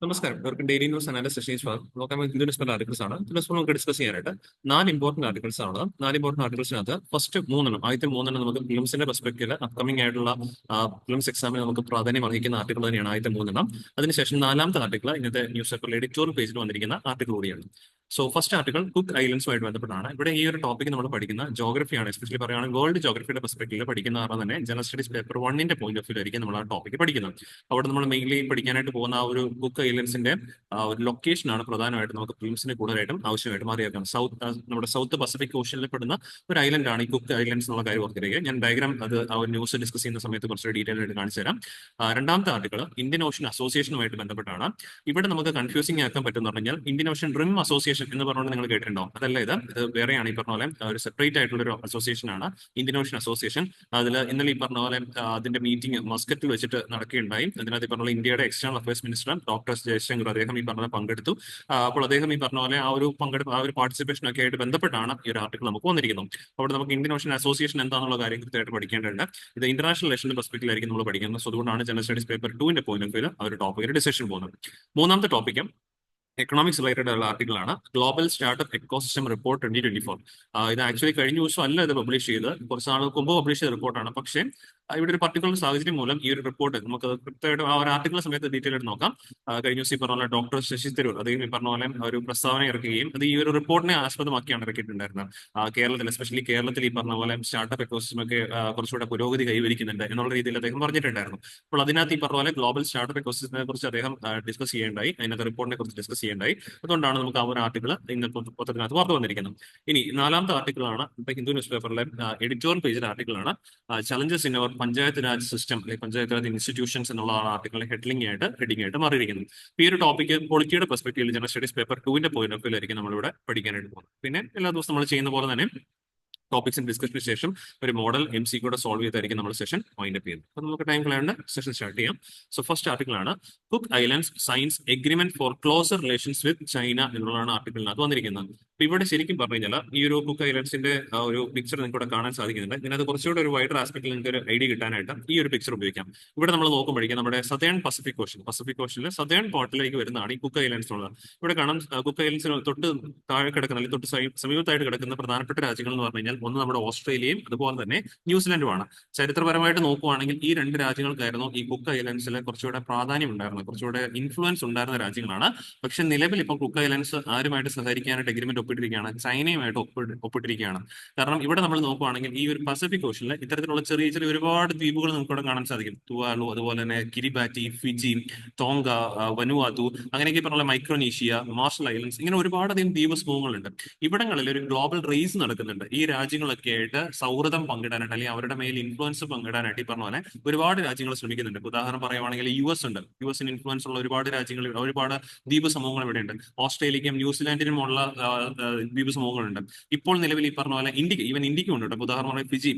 നമസ്കാരം. ഇവർക്ക് daily news analysis നോക്കാൻ ഇന്ത്യൻ ന്യൂസ് ആർട്ടിക്കിൾസ് ആണ്. ന്യൂസ് നമുക്ക് ഡിസ്കസ് ചെയ്യാനായിട്ട് 4 ഇമ്പോർട്ടന്റ് ആർട്ടിക്കിൾസ് ആണ്. 4 ഇമ്പോർട്ടന്റ് ആർട്ടിക്കിൾസിനകത്ത് ഫസ്റ്റ് ആദ്യത്തെ മൂന്നെണ്ണം നമുക്ക് ഫിലിംസിന്റെ പെർസ്പെക്ടീവില് അപ്കമിംഗ് ആയിട്ടുള്ള ഫിലിംസ് എക്സാമിന് നമുക്ക് പ്രാധാന്യം അർഹിക്കുന്ന ആർട്ടിക്കിൾ തന്നെയാണ് ആദ്യത്തെ 3 അതിനുശേഷം നാലാമത്തെ ആർട്ടിക്കിൾ ഇന്നത്തെ ന്യൂസ് പേപ്പറിൽ എഡിറ്റോറിയൽ പേജിൽ വന്നിരിക്കുന്ന ആർട്ടിക്കിൾ കൂടിയാണ്. സോ ഫസ്റ്റ് ആർട്ടിക്കിൾ കുക്ക് ഐലൻഡ്സുമായിട്ട് ബന്ധപ്പെട്ടാണ്. ഇവിടെ ഈ ഒരു ടോപ്പിക് നമ്മൾ പഠിക്കുന്ന ജോഗ്രഫിയാണ്. എസ്പെഷ്യലി പറയുകയാണെങ്കിൽ വേൾഡ് ജോഗ്രഫിയുടെ പെർസ്പെക്ടീവിൽ പഠിക്കുന്ന കാരണം തന്നെ general studies paper 1 point of view ആയിരിക്കും നമ്മൾ ആ ടോപ്പിക് പഠിക്കുന്നത്. അവിടെ നമ്മൾ മെയിൻലി പഠിക്കാനായിട്ട് പോകുന്ന ആ ഒരു കുക്ക് ഐലൻഡ്സിന്റെ ഒരു ലൊക്കേഷൻ ആണ് പ്രധാനമായിട്ടും നമുക്ക് ഫിലിംസിന് കൂടുതലായിട്ടും ആവശ്യമായിട്ട് മാറിയേക്കാം. നമ്മുടെ സൗത്ത് പസഫിക് ഓഷ്യനിൽ പെടുന്ന ഒരു ഐലൻഡ് ആണ് ഈ കുക്ക് ഐലൻഡ്സ് എന്നുള്ള കാര്യം ഓർത്തിരിക്കുക. ഞാൻ ഡയഗ്രാം അത് ആ ഒരു ന്യൂസ് ഡിസ്കസ് ചെയ്യുന്ന സമയത്ത് കുറച്ച് ഡീറ്റെയിൽ ആയിട്ട് കാണിച്ചു തരാം. രണ്ടാമത്തെ ആർട്ടിക്കിൾ ഇന്ത്യൻ ഓഷ്യൻ അസോസിയേഷനുമായിട്ട് ബന്ധപ്പെട്ടാണ്. ഇവിടെ നമുക്ക് കൺഫ്യൂസിംഗ് ആക്കാൻ പറ്റുമെന്ന് പറഞ്ഞാൽ ഇന്ത്യൻ ഓഷ്യൻ റിം അസോസിയേഷൻ എന്ന് പറഞ്ഞുകൊണ്ട് നിങ്ങൾ കേട്ടിട്ടുണ്ടോ? അതല്ല, ഇത് വേറെയാണ്. ഈ പറഞ്ഞ പോലെ ഒരു സെപ്പറേറ്റ് ആയിട്ടുള്ള ഒരു അസോസിയേഷൻ ആണ് ഇന്ത്യൻ ഓഷ്യൻ അസോസിയേഷൻ. അതിൽ ഇന്നലെ ഈ പറഞ്ഞ പോലെ അതിന്റെ മീറ്റിംഗ് മസ്കറ്റിൽ വെച്ചിട്ട് നടക്കുകയുണ്ടായി. അതിനകത്ത് ഈ പറഞ്ഞ പോലെ ഇന്ത്യയുടെ external affairs minister doctor Jaishankar അദ്ദേഹം ഈ പറഞ്ഞ പങ്കെടുത്തു. അപ്പോൾ അദ്ദേഹം ഈ പറഞ്ഞ പോലെ ആ ഒരു പാർട്ടിസിപ്പേഷൻ ഒക്കെ ആയിട്ട് ബന്ധപ്പെട്ടാണ് ഈ ഒരു ആർട്ടിക്കിൾ നമുക്ക് വന്നിരിക്കുന്നത്. അവിടെ നമുക്ക് ഇന്ത്യൻ ഓഷ്യൻ അസോസിയേഷൻ എന്താണെന്നുള്ള കാര്യം കൃത്യമായിട്ട് പഠിക്കേണ്ടതുണ്ട്. ഇത് ഇന്റർനാഷണൽ റിലേഷന്റെ പെർസ്പെക്ടീവിലായിരിക്കും നമ്മൾ പഠിക്കുന്നത്. സോ അതുകൊണ്ടാണ് general studies paper 2 point of view ആ ഒരു ടോപ്പിക്കിൽ ഡിസിഷൻ പോകുന്നത്. മൂന്നാമത്തെ ടോപ്പിക്ക് എക്കണോമിക്സ് റിലേറ്റഡ് ഉള്ള ആർട്ടിക്കിൾ ആണ്. Global startup ecosystem report 2024. ഇത് ആക്ച്വലി കഴിഞ്ഞ ദിവസം അല്ല ഇത് പബ്ലിഷ് ചെയ്ത്, കുറച്ച് നാൾക്ക് മുമ്പ് പബ്ലിഷ് ചെയ്ത റിപ്പോർട്ടാണ്. പക്ഷേ ഇവിടെ ഒരു പർട്ടിക്കുലർ സാഹചര്യം മൂലം ഈ ഒരു റിപ്പോർട്ട് നമുക്ക് കൃത്യമായിട്ട് ആ ഒരു ആർട്ടിക്കിൾ സമയത്ത് ഡീറ്റെയിൽ ആയിട്ട് നോക്കാം. കഴിഞ്ഞ ദിവസം ഈ പറഞ്ഞ പോലെ ഡോക്ടർ ശശി തരൂർ അദ്ദേഹം ഈ പറഞ്ഞ പോലെ ഒരു പ്രസ്താവന ഇറക്കുകയും അത് ഈ ഒരു റിപ്പോർട്ടിനെ ആസ്പദമാക്കിയാണ് ഇറക്കിയിട്ടുണ്ടായിരുന്നത്. കേരളത്തിൽ എസ്പെഷ്യലി കേരളത്തിൽ ഈ പറഞ്ഞ പോലെ സ്റ്റാർട്ടപ്പ് എക്കോസിസ്റ്റം ഒക്കെ കുറച്ചുകൂടെ പുരോഗതി കൈവരിക്കുന്നുണ്ട് എന്നുള്ള രീതിയിൽ അദ്ദേഹം പറഞ്ഞിട്ടുണ്ടായിരുന്നു. അപ്പോൾ അതിനകത്ത് ഈ പറഞ്ഞ പോലെ ഗ്ലോബൽ സ്റ്റാർട്ടപ്പ് എക്കോസിസ്റ്റത്തിനെ കുറിച്ച് അദ്ദേഹം ഡിസ്കസ് ചെയ്യേണ്ടായി, അതിനകത്ത് റിപ്പോർട്ടിനെ കുറിച്ച് ഡിസ്കസ് ചെയ്യേണ്ടായി. അതുകൊണ്ടാണ് നമുക്ക് ആ ഒരു ആർട്ടിക്കിൾ ഇന്ന് പത്രത്തിനകത്ത് വാർത്ത വന്നിരിക്കുന്നത്. ഇനി നാലാമത്തെ ആർട്ടിക്കിൾ ആണ് ഇപ്പൊ ഹിന്ദു ന്യൂസ് പേപ്പറിലെ എഡിറ്റോറിയൽ പേജിലെ ആർട്ടിക്കിൾ ആണ്. Challenges in our panchayat raj system അല്ലെങ്കിൽ പഞ്ചായത്ത് രാജ് ഇൻസ്റ്റിറ്റ്യൂഷൻസ് എന്നുള്ള ആർട്ടിക്കിളിലെ ഹെഡിങ് ആയിട്ട് മാറിയിരിക്കുന്നത്. ഈ ഒരു ടോപ്പിക്ക് പൊളിറ്റിയുടെ പെർസ്പെക്ടീവിൽ general studies paper 2 point of view ആയിരിക്കും നമ്മളിവിടെ പഠിക്കാനായിട്ട് പോകുന്നത്. പിന്നെ എല്ലാ ദിവസവും നമ്മൾ ചെയ്യുന്ന പോലെ തന്നെ ടോപ്പിക്സിന് ഡിസ്കഷന് ശേഷം ഒരു മോഡൽ MC കൂടെ സോൾവ് ചെയ്തായിരിക്കും നമ്മൾ സെഷൻ വൈൻഡ് അപ്പ് ചെയ്യുന്നത്. അപ്പോൾ നമുക്ക് ടൈം കളയാണ്ട് സെഷൻ സ്റ്റാർട്ട് ചെയ്യാം. സോ ഫസ്റ്റ് ആർട്ടിക്കിൾ ആണ് Cook Islands signs agreement for closer relations with China എന്നുള്ളതാണ് ആർട്ടിക്കിളിനകത്ത് വന്നിരിക്കുന്നത്. അപ്പൊ ഇവിടെ ശരിക്കും പറഞ്ഞു കഴിഞ്ഞാൽ ഈ ഒരു കുക്ക് ഐലൻഡ്സിന്റെ ഒരു പിക്ചർ നിങ്ങൾക്ക് ഇവിടെ കാണാൻ സാധിക്കുന്നുണ്ട്. ഇതിനകത്ത് കുറച്ചുകൂടെ ഒരു വൈഡർ ആസ്പെക്റ്റിൽ നിങ്ങൾക്ക് ഒരു ഐഡിയ കിട്ടാനായിട്ട് ഈ ഒരു പിക്ചർ ഉപയോഗിക്കാം. ഇവിടെ നമ്മൾ നോക്കുമ്പോഴേക്കും നമ്മുടെ സതേൺ പസഫിക് ഓഷ്യനിലെ സതേൺ പോർട്ടിലേക്ക് വരുന്നതാണ് ഈ കുക്ക് ഐലൻഡ്സ് ഉള്ളത്. ഇവിടെ കാണാം കുക്ക് ഐലൻഡ്സിന് തൊട്ട് താഴെ കിടക്കുന്ന അല്ലെങ്കിൽ തൊട്ട് സമീപത്തായിട്ട് കിടക്കുന്ന പ്രധാനപ്പെട്ട രാജ്യങ്ങൾ എന്ന് പറഞ്ഞു കഴിഞ്ഞാൽ ഒന്ന് നമ്മുടെ ഓസ്ട്രേലിയയും അതുപോലെ തന്നെ ന്യൂസിലൻഡുമാണ്. ചരിത്രപരമായിട്ട് നോക്കുവാണെങ്കിൽ ഈ രണ്ട് രാജ്യങ്ങൾക്കായിരുന്നു ഈ കുക്ക് ഐലൻഡ്സിലെ കുറച്ചുകൂടെ പ്രാധാന്യം ഉണ്ടായിരുന്നത്, കുറച്ചുകൂടെ ഇൻഫ്ലുവൻസ് ഉണ്ടായിരുന്ന രാജ്യങ്ങളാണ്. പക്ഷെ നിലവിൽ ഇപ്പോൾ കുക്ക് ഐലൻഡ്സ് ആരുമായിട്ട് സഹകരിക്കാനായിട്ട് എഗ്രിമെന്റ് ഒപ്പിട്ടിരിക്കുകയാണ്? ചൈനയുമായിട്ട് ഒപ്പിട്ടിരിക്കുകയാണ്. കാരണം ഇവിടെ നമ്മൾ നോക്കുവാണെങ്കിൽ ഈ ഒരു പസഫിക് ഓഷനിൽ ഇത്തരത്തിലുള്ള ചെറിയ ചെറിയ ഒരുപാട് ദ്വീപുകൾ നമുക്ക് ഇവിടെ കാണാൻ സാധിക്കും. തുവാലു, അതുപോലെ തന്നെ കിരിബാറ്റി, ഫിജി, തോങ്ക, വനുവാതു, അങ്ങനെയൊക്കെ പറഞ്ഞ മൈക്രോനീഷ്യ, മാർഷൽ ഐലൻഡ്സ്, ഇങ്ങനെ ഒരുപാടധികം ദ്വീപ് സമൂഹങ്ങളുണ്ട്. ഇവിടങ്ങളിൽ ഒരു ഗ്ലോബൽ റേസ് നടക്കുന്നുണ്ട്. ഈ രാജ്യങ്ങളൊക്കെ ആയിട്ട് സൗഹൃദം പങ്കിടാനായിട്ട് അല്ലെങ്കിൽ അവരുടെ മേൽ ഇൻഫ്ലുവൻസ് പങ്കിടാനായിട്ട് ഈ പറഞ്ഞ പോലെ ഒരുപാട് രാജ്യങ്ങൾ ശ്രമിക്കുന്നുണ്ട്. ഉദാഹരണം പറയുവാണെങ്കിൽ US ഉണ്ട്. US ഇൻഫ്ലുവൻസ് ഉള്ള ഒരുപാട് രാജ്യങ്ങൾ, ഒരുപാട് ദ്വീപ് സമൂഹങ്ങൾ ഇവിടെ ഉണ്ട്. ഓസ്ട്രേലിയക്കും ന്യൂസിലാൻഡിനും ഉള്ള ദ്വീപ് സമൂഹങ്ങളുണ്ട്. ഇപ്പോൾ നിലവിൽ ഈ പറഞ്ഞ പോലെ ഇന്ത്യക്കും ഉണ്ട്. ഉദാഹരണം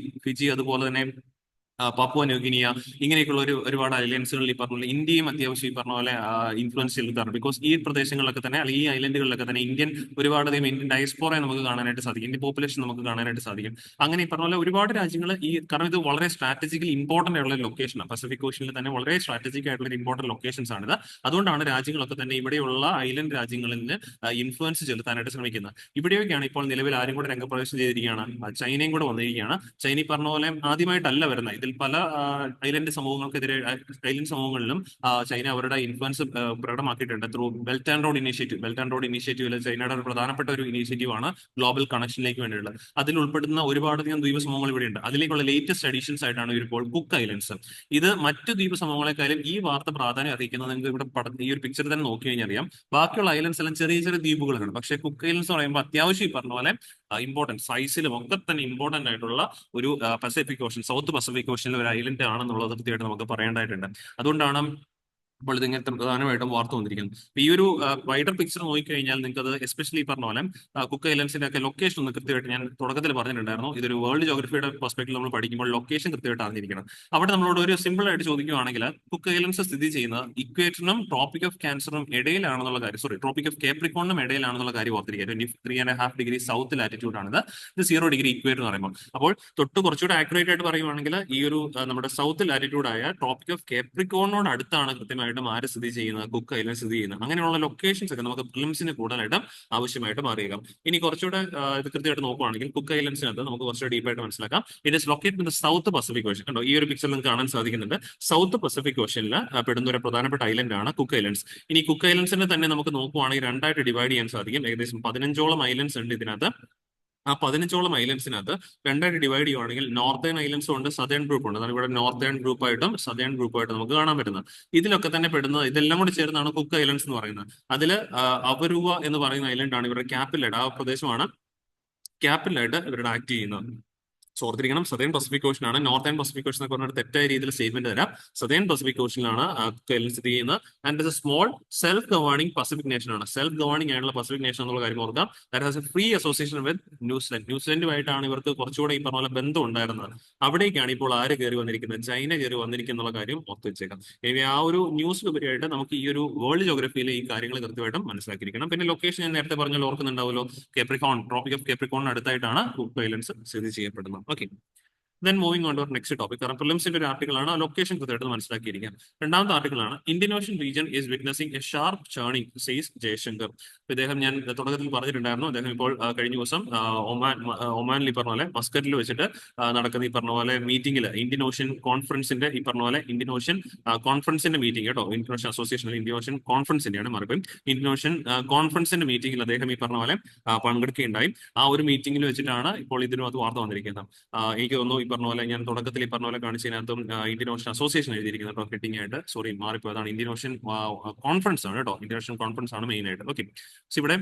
ഫിജി അതുപോലെ തന്നെ പാപ്പുവ ന്യൂഗിനിയ, ഇങ്ങനെയൊക്കെയുള്ള ഒരുപാട് ഐലൻഡ്സുകളിൽ ഈ പറഞ്ഞ പോലെ ഇന്ത്യയും അത്യാവശ്യം ഈ പറഞ്ഞ പോലെ ഇൻഫ്ലുവൻസ് ചെലുത്താറുണ്ട്. ബിക്കോസ് ഈ പ്രദേശങ്ങളിലൊക്കെ തന്നെ അല്ലെങ്കിൽ ഈ ഐലൻഡുകളിലൊക്കെ തന്നെ ഒരുപാടധികം ഇന്ത്യൻ ഡയസ്പോറയെ നമുക്ക് കാണാനായിട്ട് സാധിക്കും, ഇന്ത്യൻ പോപ്പുലേഷൻ നമുക്ക് കാണാനായിട്ട് സാധിക്കും. അങ്ങനെ ഈ പറഞ്ഞ പോലെ ഒരുപാട് രാജ്യങ്ങൾ കാരണം ഇത് വളരെ സ്ട്രാറ്റജിക്കലി ഇമ്പോർട്ടന്റ് ആയിട്ടുള്ള ലൊക്കേഷനാണ്. പസഫിക് ഓഷ്യനിൽ തന്നെ വളരെ സ്ട്രാറ്റജിക് ആയിട്ടുള്ള ഇമ്പോർട്ടന്റ് ലൊക്കേഷൻസ് ആണിത്. അതുകൊണ്ടാണ് രാജ്യങ്ങളൊക്കെ തന്നെ ഇവിടെയുള്ള ഐലൻഡ് രാജ്യങ്ങളിൽ നിന്ന് ഇൻഫ്ലുവൻസ് ചെലുത്താനായിട്ട് ശ്രമിക്കുന്നത്. ഇവിടെയൊക്കെയാണ് ഇപ്പോൾ നിലവിൽ ആരും കൂടെ രംഗപ്രവേശം ചെയ്തിരിക്കുകയാണ്, ചൈനയും കൂടെ വന്നിരിക്കുകയാണ്. ചൈന ഈ പറഞ്ഞ പോലെ ആദ്യമായിട്ടല്ല വരുന്നത്. പല ഐലൻഡ് സമൂഹങ്ങളിലും ചൈന അവരുടെ ഇൻഫ്ലുവൻസ് പ്രകടമാക്കിയിട്ടുണ്ട് ത്രൂ ബെൽറ്റ് ആൻഡ് റോഡ് ഇനീഷ്യേറ്റീവിൽ ചൈനയുടെ ഒരു പ്രധാനപ്പെട്ട ഒരു ഇനീഷ്യേറ്റീവ് ആണ് ഗ്ലോബൽ കണക്ഷനിലേക്ക് വേണ്ടിയുള്ളത്. അതിൽ ഉൾപ്പെടുന്ന ഒരുപാടധികം ദ്വീപ സമൂഹങ്ങൾ ഇവിടെയുണ്ട്. അതിലേക്കുള്ള ലേറ്റസ്റ്റ് അഡീഷൻസ് ആയിട്ടാണ് ഇപ്പോൾ കുക്ക് ഐലൻഡ്സ്. ഇത് മറ്റു ദ്വീപ സമൂഹങ്ങളെക്കാളും ഈ വാർത്ത പ്രാധാന്യം അറിയിക്കുന്നത് നിങ്ങൾക്ക് ഇവിടെ ഈ ഒരു പിക്ചർ തന്നെ നോക്കി കഴിഞ്ഞാൽ അറിയാം. ബാക്കിയുള്ള ഐലൻഡ്സ് എല്ലാം ചെറിയ ചെറിയ ദ്വീപുകളാണ്. പക്ഷേ കുക്ക് ഐലൻഡ്സ് പറയുമ്പോൾ അത്യാവശ്യം ഈ പറഞ്ഞ പോലെ ഇമ്പോർട്ടൻറ്റ് സൈസിലും ഒക്കെ തന്നെ ഇമ്പോർട്ടന്റ് ആയിട്ടുള്ള ഒരു പസഫിക് ഓഷൻ, സൗത്ത് പസഫിക് ഓഷനിലെ ഒരു ഐലൻഡ് ആണെന്നുള്ളത് കൃത്യമായിട്ട് നമുക്ക് പറയേണ്ടതായിട്ടുണ്ട്. അതുകൊണ്ടാണ് അപ്പോൾ ഇതിങ്ങനത്തെ പ്രധാനമായിട്ടും വാർത്ത വന്നിരിക്കുന്നത്. ഈ ഒരു വൈഡർ പിക്ചർ നോക്കിക്കഴിഞ്ഞാൽ നിങ്ങൾക്ക് അത് എസ്പെഷ്യലി പറഞ്ഞ പോലെ കുക്ക് ഐലൻഡ്സിന്റെ ഒക്കെ ലൊക്കേഷൻ ഒന്ന് കൃത്യമായിട്ട് ഞാൻ തുടക്കത്തിൽ പറഞ്ഞിട്ടുണ്ടായിരുന്നു. ഇതൊരു വേൾഡ് ജോഗ്രഫിയുടെ പെർസ്പെക്ടീവ് നമ്മൾ പഠിക്കുമ്പോൾ ലൊക്കേഷൻ കൃത്യമായിട്ട് അറിഞ്ഞിരിക്കണം. അവിടെ നമ്മളോട് ഒരു സിമ്പിൾ ആയിട്ട് ചോദിക്കുകയാണെങ്കിൽ കുക്ക് ഐലൻഡ്സ് സ്ഥിതി ചെയ്യുന്നത് ഇക്വേറ്ററിനും ട്രോപ്പിക് ഓഫ് ക്യാൻസറിനും ഇടയിലാണെന്നുള്ള കാര്യം, ട്രോപ്പിക് ഓഫ് കേപ്രിക്കോണിനും ഇടയിലാണെന്നുള്ള കാര്യം ഓർത്തിരിക്കുക. 23.5 ഡിഗ്രി സൗത്ത് ലാറ്റിറ്റ്യൂഡ് ആണിത്. ഇത് 0 ഡിഗ്രി ഇക്വേറ്റർ എന്ന് പറയുമ്പോൾ. അപ്പോൾ കൂടെ ആക്യുറേറ്റ് ആയിട്ട് പറയുവാണെങ്കിൽ ഈ ഒരു നമ്മുടെ സൗത്ത് ലാറ്റിറ്റ്യൂഡ് ആയ ട്രോപ്പിക് ഓഫ് കേപ്രിക്കോണിനോട് അടുത്താണ് കൃത്യമായിട്ട് പ്രധാനമായിട്ടും ആര് സ്ഥിതി ചെയ്യുന്നത്, കുക്ക് ഐലൻഡ് സ്ഥിതി ചെയ്യുന്നത്, അങ്ങനെയുള്ള ലൊക്കേഷൻസ് ഒക്കെ നമുക്ക് പ്രിലിംസിന് കൂടുതലായിട്ടും ആവശ്യമായിട്ട് മാറിയേക്കാം. ഇനി കുറച്ചുകൂടെ ഇത് കൃത്യമായിട്ട് നോക്കുവാണെങ്കിൽ കുക്ക് ഐലൻഡ്സിനകത്ത് നമുക്ക് കുറച്ചുകൂടെ ഡീപ്പായിട്ട് മനസ്സിലാക്കാം. It is located in the south Pacific ocean. കണ്ടോ, ഈ ഒരു പിക്ചറിൽ നിങ്ങൾക്ക് കാണാൻ സാധിക്കുന്നുണ്ട്. സൗത്ത് പസഫിക് ഓഷ്യനിൽ പെടുന്ന ഒരു പ്രധാനപ്പെട്ട ഐലൻഡ് ആണ് കുക്ക് ഐലൻഡ്സ്. ഇനി കുക്ക് ഐലൻഡ്സിനെ തന്നെ നമുക്ക് നോക്കുവാണെങ്കിൽ രണ്ടായിട്ട് ഡിവൈഡ് ചെയ്യാൻ സാധിക്കും. ഏകദേശം 15ഓളം ഐലൻഡ്സ് ഉണ്ട് ഇതിനകത്ത്. ആ 15ഓളം ഐലൻഡ്സിനകത്ത് രണ്ടായിട്ട് ഡിവൈഡ് ചെയ്യുവാണെങ്കിൽ നോർത്തേൺ ഐലൻഡ്സും ഉണ്ട്, സദേൺ ഗ്രൂപ്പ് ഉണ്ട്. അതാണ് ഇവിടെ നോർത്തേൺ ഗ്രൂപ്പായിട്ടും സദേൺ ഗ്രൂപ്പായിട്ടും നമുക്ക് കാണാൻ പറ്റുന്നത്. ഇതിലൊക്കെ തന്നെ പെടുന്നത്, ഇതെല്ലാം കൂടി ചേർന്നാണ് കുക്ക് ഐലൻഡ്സ് എന്ന് പറയുന്നത്. അതിൽ അവരുവ എന്ന് പറയുന്ന ഐലൻഡ് ആണ് ഇവരുടെ ക്യാപിറ്റലായിട്ട്, ആ പ്രദേശമാണ് ക്യാപിറ്റലായിട്ട് ഇവരുടെ ആക്ട് ചെയ്യുന്നത്. ഓർത്തിരിക്കണം, സദേൺ പസഫിക് ഓഷൻ ആണ്. നോർത്തേൺ പസഫിക് ഓഷൻ എന്നൊക്കെ പറഞ്ഞിട്ട് തെറ്റായ രീതിയിൽ സ്റ്റേറ്റ്മെന്റ് തരാം. സദേൺ പസഫിക് ഓഷനിലാണ് സ്ഥിതി ചെയ്യുന്നത്. And it's a small self governing Pacific nation ആണ്. സെൽഫ് ഗവേണിംഗ് ആയിട്ടുള്ള പസഫിക് നേഷൻ എന്നുള്ള കാര്യം ഓർക്കാം. That has a free association with New Zealand. ന്യൂസിലൻഡുമായിട്ടാണ് ഇവർക്ക് കുറച്ചുകൂടെ ഈ പറഞ്ഞ പോലെ ബന്ധം ഉണ്ടായിരുന്നത്. അവിടേക്കാണ് ഇപ്പോൾ ആര് കയറി വന്നിരിക്കുന്നത്, ചൈന കയറി വന്നിരിക്കുന്ന കാര്യം ഓർത്ത് വെച്ചേക്കാം. ഇനി ആ ഒരു ന്യൂസിലുപരിയായിട്ട് നമുക്ക് ഈ ഒരു വേൾഡ് ജോഗ്രഫിയിലെ ഈ കാര്യങ്ങൾ കൃത്യമായിട്ടും മനസ്സിലാക്കിയിരിക്കണം. പിന്നെ ലൊക്കേഷൻ ഞാൻ നേരത്തെ പറഞ്ഞാൽ ഓർക്കുന്നുണ്ടാവുമല്ലോ, കേപ്രിക്കോൺ, ട്രോപ്പിക് ഓഫ് കേപ്രിക്കോണിന് അടുത്തായിട്ടാണ് കുക്ക് ഐലൻഡ്സ് സ്ഥിതി ചെയ്യപ്പെടുന്നത്. Okay, then moving on to our next topic. കാരണം പ്രിലിംസിന്റെ ഒരു ആർട്ടിക്കിൾ ആണ്, ലൊക്കേഷൻ കൃത്യമായിട്ട് മനസ്സിലാക്കിയിരിക്കാം. രണ്ടാമത്തെ ആർട്ടിക്കിൾ ആണ് Indian Ocean region is witnessing a sharp churning says Jaishankar. ഇദ്ദേഹം ഞാൻ തുടക്കത്തിൽ പറഞ്ഞിട്ടുണ്ടായിരുന്നു, അദ്ദേഹം ഇപ്പോൾ കഴിഞ്ഞ ദിവസം ഒമാനിൽ ഈ പറഞ്ഞ പോലെ മസ്കറ്റിൽ വെച്ചിട്ട് നടക്കുന്ന ഈ പറഞ്ഞ പോലെ മീറ്റിംഗിൽ, ഇന്ത്യൻ ഓഷ്യൻ കോൺഫറൻസിന്റെ ഈ പറഞ്ഞ പോലെ ഇന്ത്യൻ ഓഷ്യൻ കോൺഫറൻസിന്റെ മീറ്റിംഗ് കേട്ടോ, Indian Ocean association Indian Ocean കോൺഫറൻസിന്റെയാണ് മറുപടി. ഇന്ത്യൻ ഓഷ്യൻ കോൺഫറൻസിന്റെ മീറ്റിംഗിൽ അദ്ദേഹം ഈ പറഞ്ഞ പോലെ പങ്കെടുക്കുകയുണ്ടായി. ആ ഒരു മീറ്റിംഗിൽ വെച്ചിട്ടാണ് ഇപ്പോൾ ഇതിനകത്ത് വാർത്ത വന്നിരിക്കുന്നത്. എനിക്ക് തോന്നുന്നു ഈ പറഞ്ഞ പോലെ ഞാൻ തുടക്കത്തിൽ ഈ പറഞ്ഞ പോലെ കാണിച്ചതിനകത്തും ഇന്ത്യൻ ഓഷ്യൻ അസോസിയേഷൻ എഴുതിയിരിക്കുന്നത് കേട്ടോ, ഹെഡിങ് ആയിട്ട്. സോറി, മാറിപ്പോയതാണ്. ഇന്ത്യൻ ഓഷ്യൻ കോൺഫറൻസ് ആണ് കേട്ടോ, ഇന്ത്യൻ ഓഷ്യൻ കോൺഫറൻസ് ആണ് മെയിൻ ആയിട്ട്. ഓക്കെ, സോ ഇവിടെ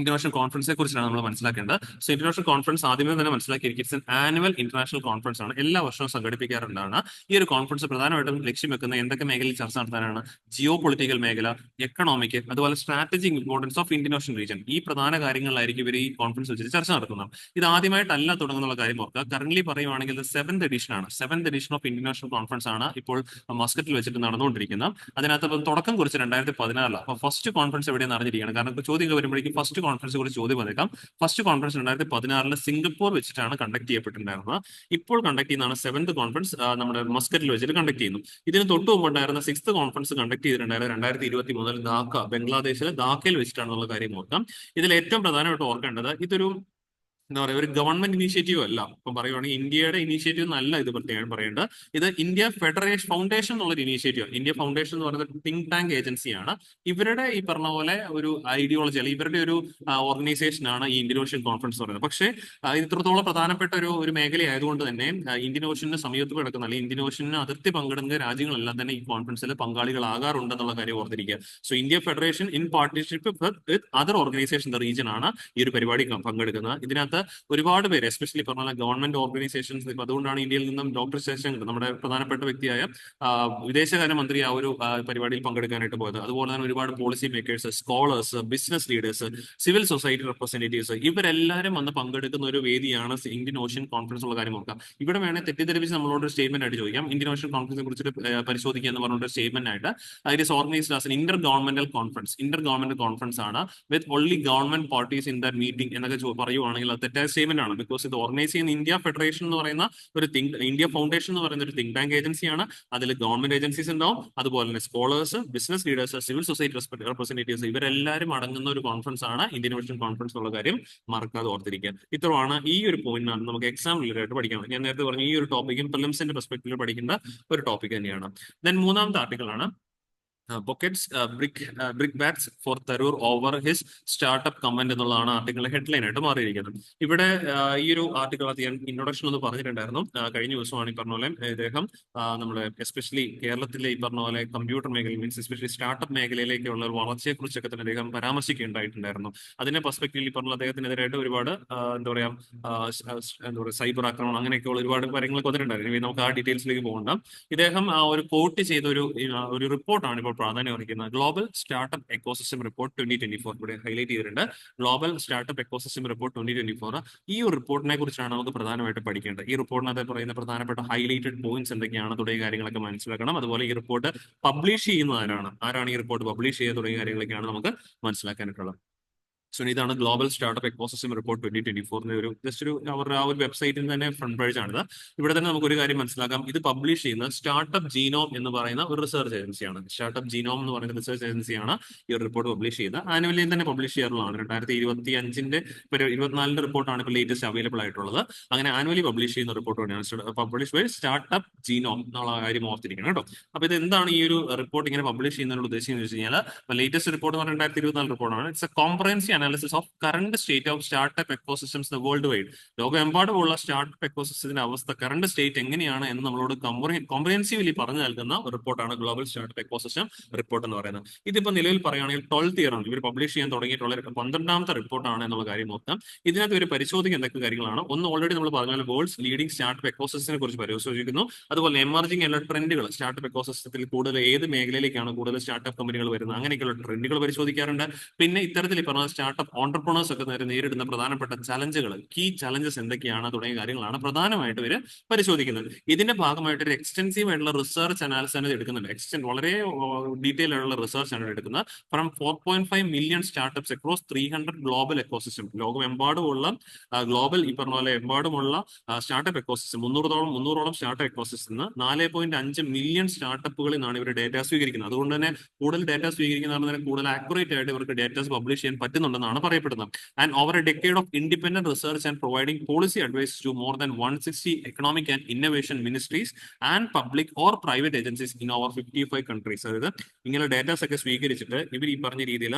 ഇന്റർനാഷണൽ കോൺഫറൻസിനെ കുറിച്ചാണ് നമ്മൾ മനസ്സിലാക്കേണ്ടത്. സോ ഇന്റർനാഷണൽ കോൺഫറൻസ് ആദ്യമേ തന്നെ മനസ്സിലാക്കിയിരിക്കും, it's an annual international conference ആണ്, എല്ലാ വർഷവും സംഘടിപ്പിക്കാറുണ്ടാണ്. ഈ ഒരു കോൺഫറൻസ് പ്രധാനമായിട്ടും ലക്ഷ്യം വെക്കുന്ന എന്തൊക്കെ മേഖലയിൽ ചർച്ച നടത്താനാണ്? ജിയോ പൊളിറ്റിക്കൽ മേഖല, എക്കണോമിക്, അതുപോലെ strategic importance of Indian Ocean region. ഈ പ്രധാന കാര്യങ്ങളിലായിരിക്കും ഇവർ ഈ കോൺഫറൻസ് വെച്ചിട്ട് ചർച്ച നടത്തുന്നത്. ഇത് ആദ്യമായിട്ടല്ല തുടങ്ങുന്ന കാര്യം ഓർക്കുക. കറന്റ് പറയുവാണെങ്കിൽ ഇത് 7th എഡിഷൻ ആണ്. 7th edition of international conference ആണ് ഇപ്പോൾ മസ്കറ്റിൽ വെച്ചിട്ട് നടന്നുകൊണ്ടിരിക്കുന്നത്. അതിനകത്ത് തുടക്കം കുറിച്ച് 2016. അപ്പൊ ഫസ്റ്റ് കോൺഫറൻസ് എവിടെയെന്ന് അറിഞ്ഞിരിക്കുകയാണ്. കാരണം ചോദ്യങ്ങൾ വരുമ്പോഴേക്കും ഫസ്റ്റ് കോൺഫറൻസ് കുറിച്ച് ചോദ്യം വന്നേക്കാം. ഫസ്റ്റ് കോൺഫറൻസ് 2016 സിംഗപ്പൂർ വെച്ചിട്ടാണ് കണ്ടക്ട് ചെയ്യപ്പെട്ടിട്ടുണ്ടായിരുന്നത്. ഇപ്പോൾ കണ്ടക്ട് ചെയ്യുന്നതാണ് 7th കോൺഫറൻസ് നമ്മുടെ മസ്കറ്റിൽ വെച്ചിട്ട് കണ്ടക്ട് ചെയ്യുന്നു. ഇതിന് തൊട്ട് മുമ്പുണ്ടായിരുന്ന 6th കോൺഫറൻസ് കണ്ടക്ട് ചെയ്തിട്ടുണ്ടായിരുന്നത് 2023 ധാക്ക, ബംഗ്ലാദേശിലെ ധാക്കയിൽ വെച്ചിട്ടാണെന്നുള്ള കാര്യം ഓർക്കാം. ഇതിൽ ഏറ്റവും പ്രധാനമായിട്ട് ഓർക്കേണ്ടത്, ഇതൊരു എന്താ പറയുക, ഒരു ഗവൺമെന്റ് ഇനീഷ്യേറ്റീവ് അല്ല. ഇപ്പം പറയുവാണെങ്കിൽ ഇന്ത്യയുടെ ഇനീഷ്യേറ്റീവ് എന്നല്ല ഇത് പ്രത്യേകം പറയേണ്ടത്. ഇത് ഇന്ത്യ ഫെഡറേഷൻ ഫൗണ്ടേഷൻ എന്നുള്ളൊരു ഇനീഷ്യേറ്റീവ്. ഇന്ത്യ ഫൗണ്ടേഷൻ എന്ന് പറയുന്നത് തിങ്ക് ടാങ്ക് ഏജൻസിയാണ്. ഇവരുടെ ഈ പറഞ്ഞ പോലെ ഒരു ഐഡിയോളജി അല്ലെങ്കിൽ ഇവരുടെ ഒരു ഓർഗനൈസേഷൻ ആണ് ഈ ഇന്ത്യൻ ഓഷ്യൻ കോൺഫറൻസ് എന്ന് പറയുന്നത്. പക്ഷേ ഇത് ഇത്രത്തോളം പ്രധാനപ്പെട്ട ഒരു മേഖല ആയതുകൊണ്ട് തന്നെ ഇന്ത്യൻ ഓഷ്യന് സമീപത്ത് കിടക്കുന്ന അല്ലെങ്കിൽ ഇന്ത്യൻ ഓഷ്യന് അതിർത്തി പങ്കിടുന്ന രാജ്യങ്ങളെല്ലാം തന്നെ ഈ കോൺഫറൻസിൽ പങ്കാളികളാകാറുണ്ടെന്നുള്ള കാര്യം ഓർത്തിരിക്കുക. So India federation in partnership with other organisation the region ആണ് ഈ ഒരു പരിപാടി പങ്കെടുക്കുന്നത്. ഇതിനകത്ത് ഒരുപാട് പേര്, എസ്പെഷ്യലി പറഞ്ഞ ഗവൺമെന്റ് ഓർഗനൈസേഷൻസ്, അതുകൊണ്ടാണ് ഇന്ത്യയിൽ നിന്നും ഡോക്ടർ ശശാങ്കർ, നമ്മുടെ പ്രധാനപ്പെട്ട വ്യക്തിയായ വിദേശകാര്യമന്ത്രി, ആ ഒരു പരിപാടിയിൽ പങ്കെടുക്കാനായിട്ട് പോയത്. അതുപോലെ തന്നെ ഒരുപാട് policy makers, scholars, business leaders, civil society representatives, ഇവരെല്ലാവരും വന്ന് പങ്കെടുക്കുന്ന ഒരു വേദിയാണ് ഇന്ത്യൻ ഓഷ്യൻ കോൺഫറൻസ് ഉള്ള കാര്യം നോക്കാം. ഇവിടെ വേണേൽ തെറ്റിദ്ധരിപ്പിച്ച് നമ്മളോട് ഒരു സ്റ്റേറ്റ്മെന്റ് ആയിട്ട് ചോദിക്കാം, ഇന്ത്യൻ ഓഷ്യൻ കോൺഫറൻസിനെ കുറിച്ചിട്ട് പരിശോധിക്കുക എന്ന് പറഞ്ഞിട്ട് സ്റ്റേറ്റ്മെന്റ് ആയിട്ട്. It is organised as inter governmental conference. Inter government conference ആണ് with only government parties in that meeting എന്നൊക്കെ പറയുവാണെങ്കിൽ അത് തെറ്റായ സ്റ്റേറ്റ്മെന്റ് ആണ്. ബിക്കോസ് ഇത് ഓർഗനൈസ് ചെയ്യുന്ന ഇന്ത്യ ഫെഡറേഷൻ എന്ന് പറയുന്ന ഒരു ഇന്ത്യ ഫൗണ്ടേഷൻ എന്ന് പറയുന്ന ഒരു തിങ്ക് ടാങ്ക് ഏജൻസിയാണ്. അതിൽ ഗവൺമെന്റ് ഏജൻസീസ് ഉണ്ടാവും, അതുപോലെ തന്നെ scholars, business leaders, civil society representatives, ഇവരെല്ലാവരും അടങ്ങുന്ന ഒരു കോൺഫറൻസ് ആണ് ഇന്ത്യൻ ഓഷ്യൻ കോൺഫറൻസ് എന്നുള്ള കാര്യം മറക്കാതെ ഓർത്തിരിക്കുക. ഇത്രയാണ് ഈ ഒരു പോയിന്റ് നമുക്ക് എക്സാം റിലേറ്റഡ് ആയിട്ട് പഠിക്കണം. ഞാൻ നേരത്തെ പറഞ്ഞു, ഈ ഒരു ടോപ്പിക്കും പ്രിലിംസിന്റെ പെർസ്പെക്ടീവിൽ പഠിക്കേണ്ട ഒരു ടോപ്പിക് തന്നെയാണ്. ദെൻ മൂന്നാമത്തെ ആർട്ടിക്കിൾ ആണ് bouquets brickbats for Tharoor over his startup comment എന്നുള്ളതാണ് ആർട്ടിക്കിളിലെ ഹെഡ്ലൈൻ ആയിട്ട് മാറിയിരിക്കുന്നത്. ഇവിടെ ഈ ഒരു ആർട്ടിക്കിൾ ഞാൻ ഇൻട്രൊഡക്ഷൻ ഒന്ന് പറഞ്ഞിട്ടുണ്ടായിരുന്നു. കഴിഞ്ഞ ദിവസമാണ് ഈ പറഞ്ഞ പോലെ ഇദ്ദേഹം നമ്മുടെ എസ്പെഷ്യലി കേരളത്തിലെ ഈ പറഞ്ഞ പോലെ കമ്പ്യൂട്ടർ മേഖല, മീൻസ് എസ്പെഷ്യലി സ്റ്റാർട്ടപ്പ് മേഖലയിലേക്കുള്ള ഒരു വളർച്ചയെ കുറിച്ചൊക്കെ തന്നെ അദ്ദേഹം പരാമർശിക്കുകയുണ്ടായിട്ടുണ്ടായിരുന്നു. അതിന്റെ പെർസ്പെക്ടീവിൽ ഈ പറഞ്ഞ അദ്ദേഹത്തിനെതിരായിട്ട് ഒരുപാട് എന്താ പറയുക സൈബർ ആക്രമണം അങ്ങനെയൊക്കെയുള്ള ഒരുപാട് കാര്യങ്ങളൊക്കെ വന്നിട്ടുണ്ടായിരുന്നു. നമുക്ക് ആ ഡീറ്റെയിൽസിലേക്ക് പോകണ്ട. ഇദ്ദേഹം ഒരു കോട്ട് ചെയ്ത ഒരു റിപ്പോർട്ടാണ് ഇപ്പോൾ പ്രാധാന്യം അർഹിക്കുന്നത്. ഗ്ലോബൽ സ്റ്റാർട്ടപ്പ് എക്കോസിസ്റ്റം റിപ്പോർട്ട് 2024 ഇവിടെ ഹൈലൈറ്റ് ചെയ്തിട്ടുണ്ട്. Global startup ecosystem report 2024. ഈ ഒരു റിപ്പോർട്ടിനെ കുറിച്ചാണ് നമുക്ക് പ്രധാനമായിട്ട് പഠിക്കേണ്ടത്. ഈ റിപ്പോർട്ടിനകത്ത് പറയുന്ന പ്രധാനപ്പെട്ട ഹൈലൈറ്റഡ് പോയിന്റ്സ് എന്തൊക്കെയാണ് തുടങ്ങിയ കാര്യങ്ങളൊക്കെ മനസ്സിലാക്കണം. അതുപോലെ ഈ റിപ്പോർട്ട് പബ്ലിഷ് ചെയ്യുന്ന ആരാണ് ഈ റിപ്പോർട്ട് പബ്ലിഷ് ചെയ്യുക തുടങ്ങിയ കാര്യങ്ങളൊക്കെയാണ് നമുക്ക് മനസ്സിലാക്കാനായിട്ടുള്ളത്. സോ ഇതാണ് ഗ്ലോബൽ സ്റ്റാർട്ടപ്പ് എക്കോസിസ്റ്റം റിപ്പോർട്ട് 2024 ഒരു ജസ്റ്റ് ഒരു അവരുടെ ആ ഒരു വെബ്സൈറ്റിൽ തന്നെ ഫ്രണ്ട് പേജ് ആണിത്. ഇവിടെ തന്നെ നമുക്ക് ഒരു കാര്യം മനസ്സിലാക്കാം, ഇത് പബ്ലിഷ് ചെയ്യുന്ന സ്റ്റാർട്ടപ്പ് ജീനോം എന്ന് പറയുന്ന ഒരു റിസർച്ച് ഏജൻസിയാണ്. സ്റ്റാർട്ടപ്പ് ജീനോം എന്ന് പറയുന്ന റിസർച്ച് ഏജൻസിയാണ് ഈ ഒരു റിപ്പോർട്ട് പബ്ലിഷ് ചെയ്യുന്നത്. ആനുവലി തന്നെ പബ്ലിഷ് ചെയ്യാറുള്ളതാണ്. 2025 ഒരു 24 റിപ്പോർട്ടാണ് ഇപ്പോൾ ലേറ്റസ്റ്റ് അവൈലബിൾ ആയിട്ടുള്ളത്. അങ്ങനെ ആനുവലി പബ്ലിഷ് ചെയ്യുന്ന റിപ്പോർട്ട് തന്നെയാണ് പബ്ലിഷ് ബൈ സ്റ്റാർട്ടപ്പ് ജീനോം എന്നുള്ള കാര്യം ഓർത്തിരിക്കണം കേട്ടോ. അപ്പൊ ഇത് എന്താണ് ഈ ഒരു റിപ്പോർട്ട് ഇങ്ങനെ പബ്ലിഷ് ചെയ്യുന്നതിനുള്ള ഉദ്ദേശം എന്ന് വെച്ച് കഴിഞ്ഞാൽ, ലേറ്റസ്റ്റ് റിപ്പോർട്ട് എന്ന് പറഞ്ഞാൽ 2024 റിപ്പോർട്ടാണ്. It's A comprehensive analysis of current state of startup ecosystems world wide. ലോകമെമ്പാടുമുള്ള സ്റ്റാർട്ടപ്പ് എക്കോസിസ്റ്റത്തിന്റെ അവസ്ഥ, കറന്റ് സ്റ്റേറ്റ് എങ്ങനെയാണ് എന്ന് നമ്മളോട് കോംപ്രഹെൻസീവ്ലി പറഞ്ഞു നൽകുന്ന ഒരു റിപ്പോർട്ടാണ് ഗ്ലോബൽ സ്റ്റാർട്ടപ്പ് എക്കോസിസ്റ്റം റിപ്പോർട്ട് എന്ന് പറയുന്നത്. ഇതിപ്പോ നിലവിൽ പറയുകയാണെങ്കിൽ 12th ഇയർ ആണ് ഇവർ പബ്ലിഷ് ചെയ്യാൻ തുടങ്ങിയിട്ടുള്ള 12ാമത്തെ റിപ്പോർട്ടാണ് എന്നുള്ള കാര്യം നോക്കാം. ഇതിനകത്ത് ഇവർ പരിശോധിക്കുന്ന എന്തൊക്കെ കാര്യങ്ങളാണ്. ഒന്ന്, ഓൾറെഡി നമ്മൾ പറഞ്ഞ വേൾഡ്സ് ലീഡിംഗ് സ്റ്റാർട്ടപ്പ് എക്കോസിസ്റ്റത്തിനെ കുറിച്ച് പരിശോധിക്കുന്നു. അതുപോലെ എമർജിംഗ് ആയിട്ടുള്ള ട്രെൻഡുകൾ, സ്റ്റാർട്ടപ്പ് എക്കോസിസ്റ്റത്തിൽ കൂടുതൽ ഏത് മേഖലയിലേക്കാണ് കൂടുതൽ സ്റ്റാർട്ടപ്പ് കമ്പനികൾ വരുന്നത്, അങ്ങനെയൊക്കെയുള്ള ട്രെൻഡുകൾ പരിശോധിക്കാറുണ്ട്. പിന്നെ ഇത്തരത്തിൽ ഈ പറഞ്ഞ സ്റ്റാർട്ടപ്പ് ഓണ്ടർപ്രണേഴ്സ് ഒക്കെ നേരിടുന്ന പ്രധാനപ്പെട്ട ചലഞ്ചുകൾ, കീ ചലഞ്ചസ് എന്തൊക്കെയാണ് തുടങ്ങിയ കാര്യങ്ങളാണ് പ്രധാനമായിട്ട് ഇവർ പരിശോധിക്കുന്നത്. ഇതിന്റെ ഭാഗമായിട്ട് ഒരു എക്സ്റ്റൻസീവ് ആയിട്ടുള്ള റിസർച്ച് അനാലിസിസ് ആണ് എടുക്കുന്നുണ്ട്. വളരെ ഡീറ്റെയിൽ ആയിട്ടുള്ള റിസർച്ച് ആണ് എടുക്കുന്നത്. From 4.5 million startups across 300 global ecosystem. ലോകമെമ്പാടുമുള്ള ഗ്ലോബൽ ഈ പറഞ്ഞ പോലെ എമ്പാടുമുള്ള സ്റ്റാർട്ടപ്പ് എക്കോസിസ്റ്റം 300ഓളം സ്റ്റാർട്ടപ്പ് എക്കോസിസ്റ്റം 4.5 മില്യൺ സ്റ്റാർട്ടപ്പുകളിൽ നിന്നാണ് ഇവർ ഡേറ്റ സ്വീകരിക്കുന്നത്. അതുകൊണ്ട് തന്നെ കൂടുതൽ ഡേറ്റ സ്വീകരിക്കുന്നതാണ് കൂടുതൽ ആക്യുറേറ്റ് ആയിട്ട് ഇവർക്ക് ഡേറ്റാസ് പബ്ലിഷ് ചെയ്യാൻ പറ്റുന്നുണ്ടെന്നാണ് പറയപ്പെടുന്നത്. And over a decade of independent research and providing policy advice to more than 160 economic and innovation ministries and public or private agencies in over 55 countries. അതായത് ഇങ്ങനെ ഡേറ്റാസ് ഒക്കെ സ്വീകരിച്ചിട്ട് ഇവർ ഈ പറഞ്ഞ രീതിയിൽ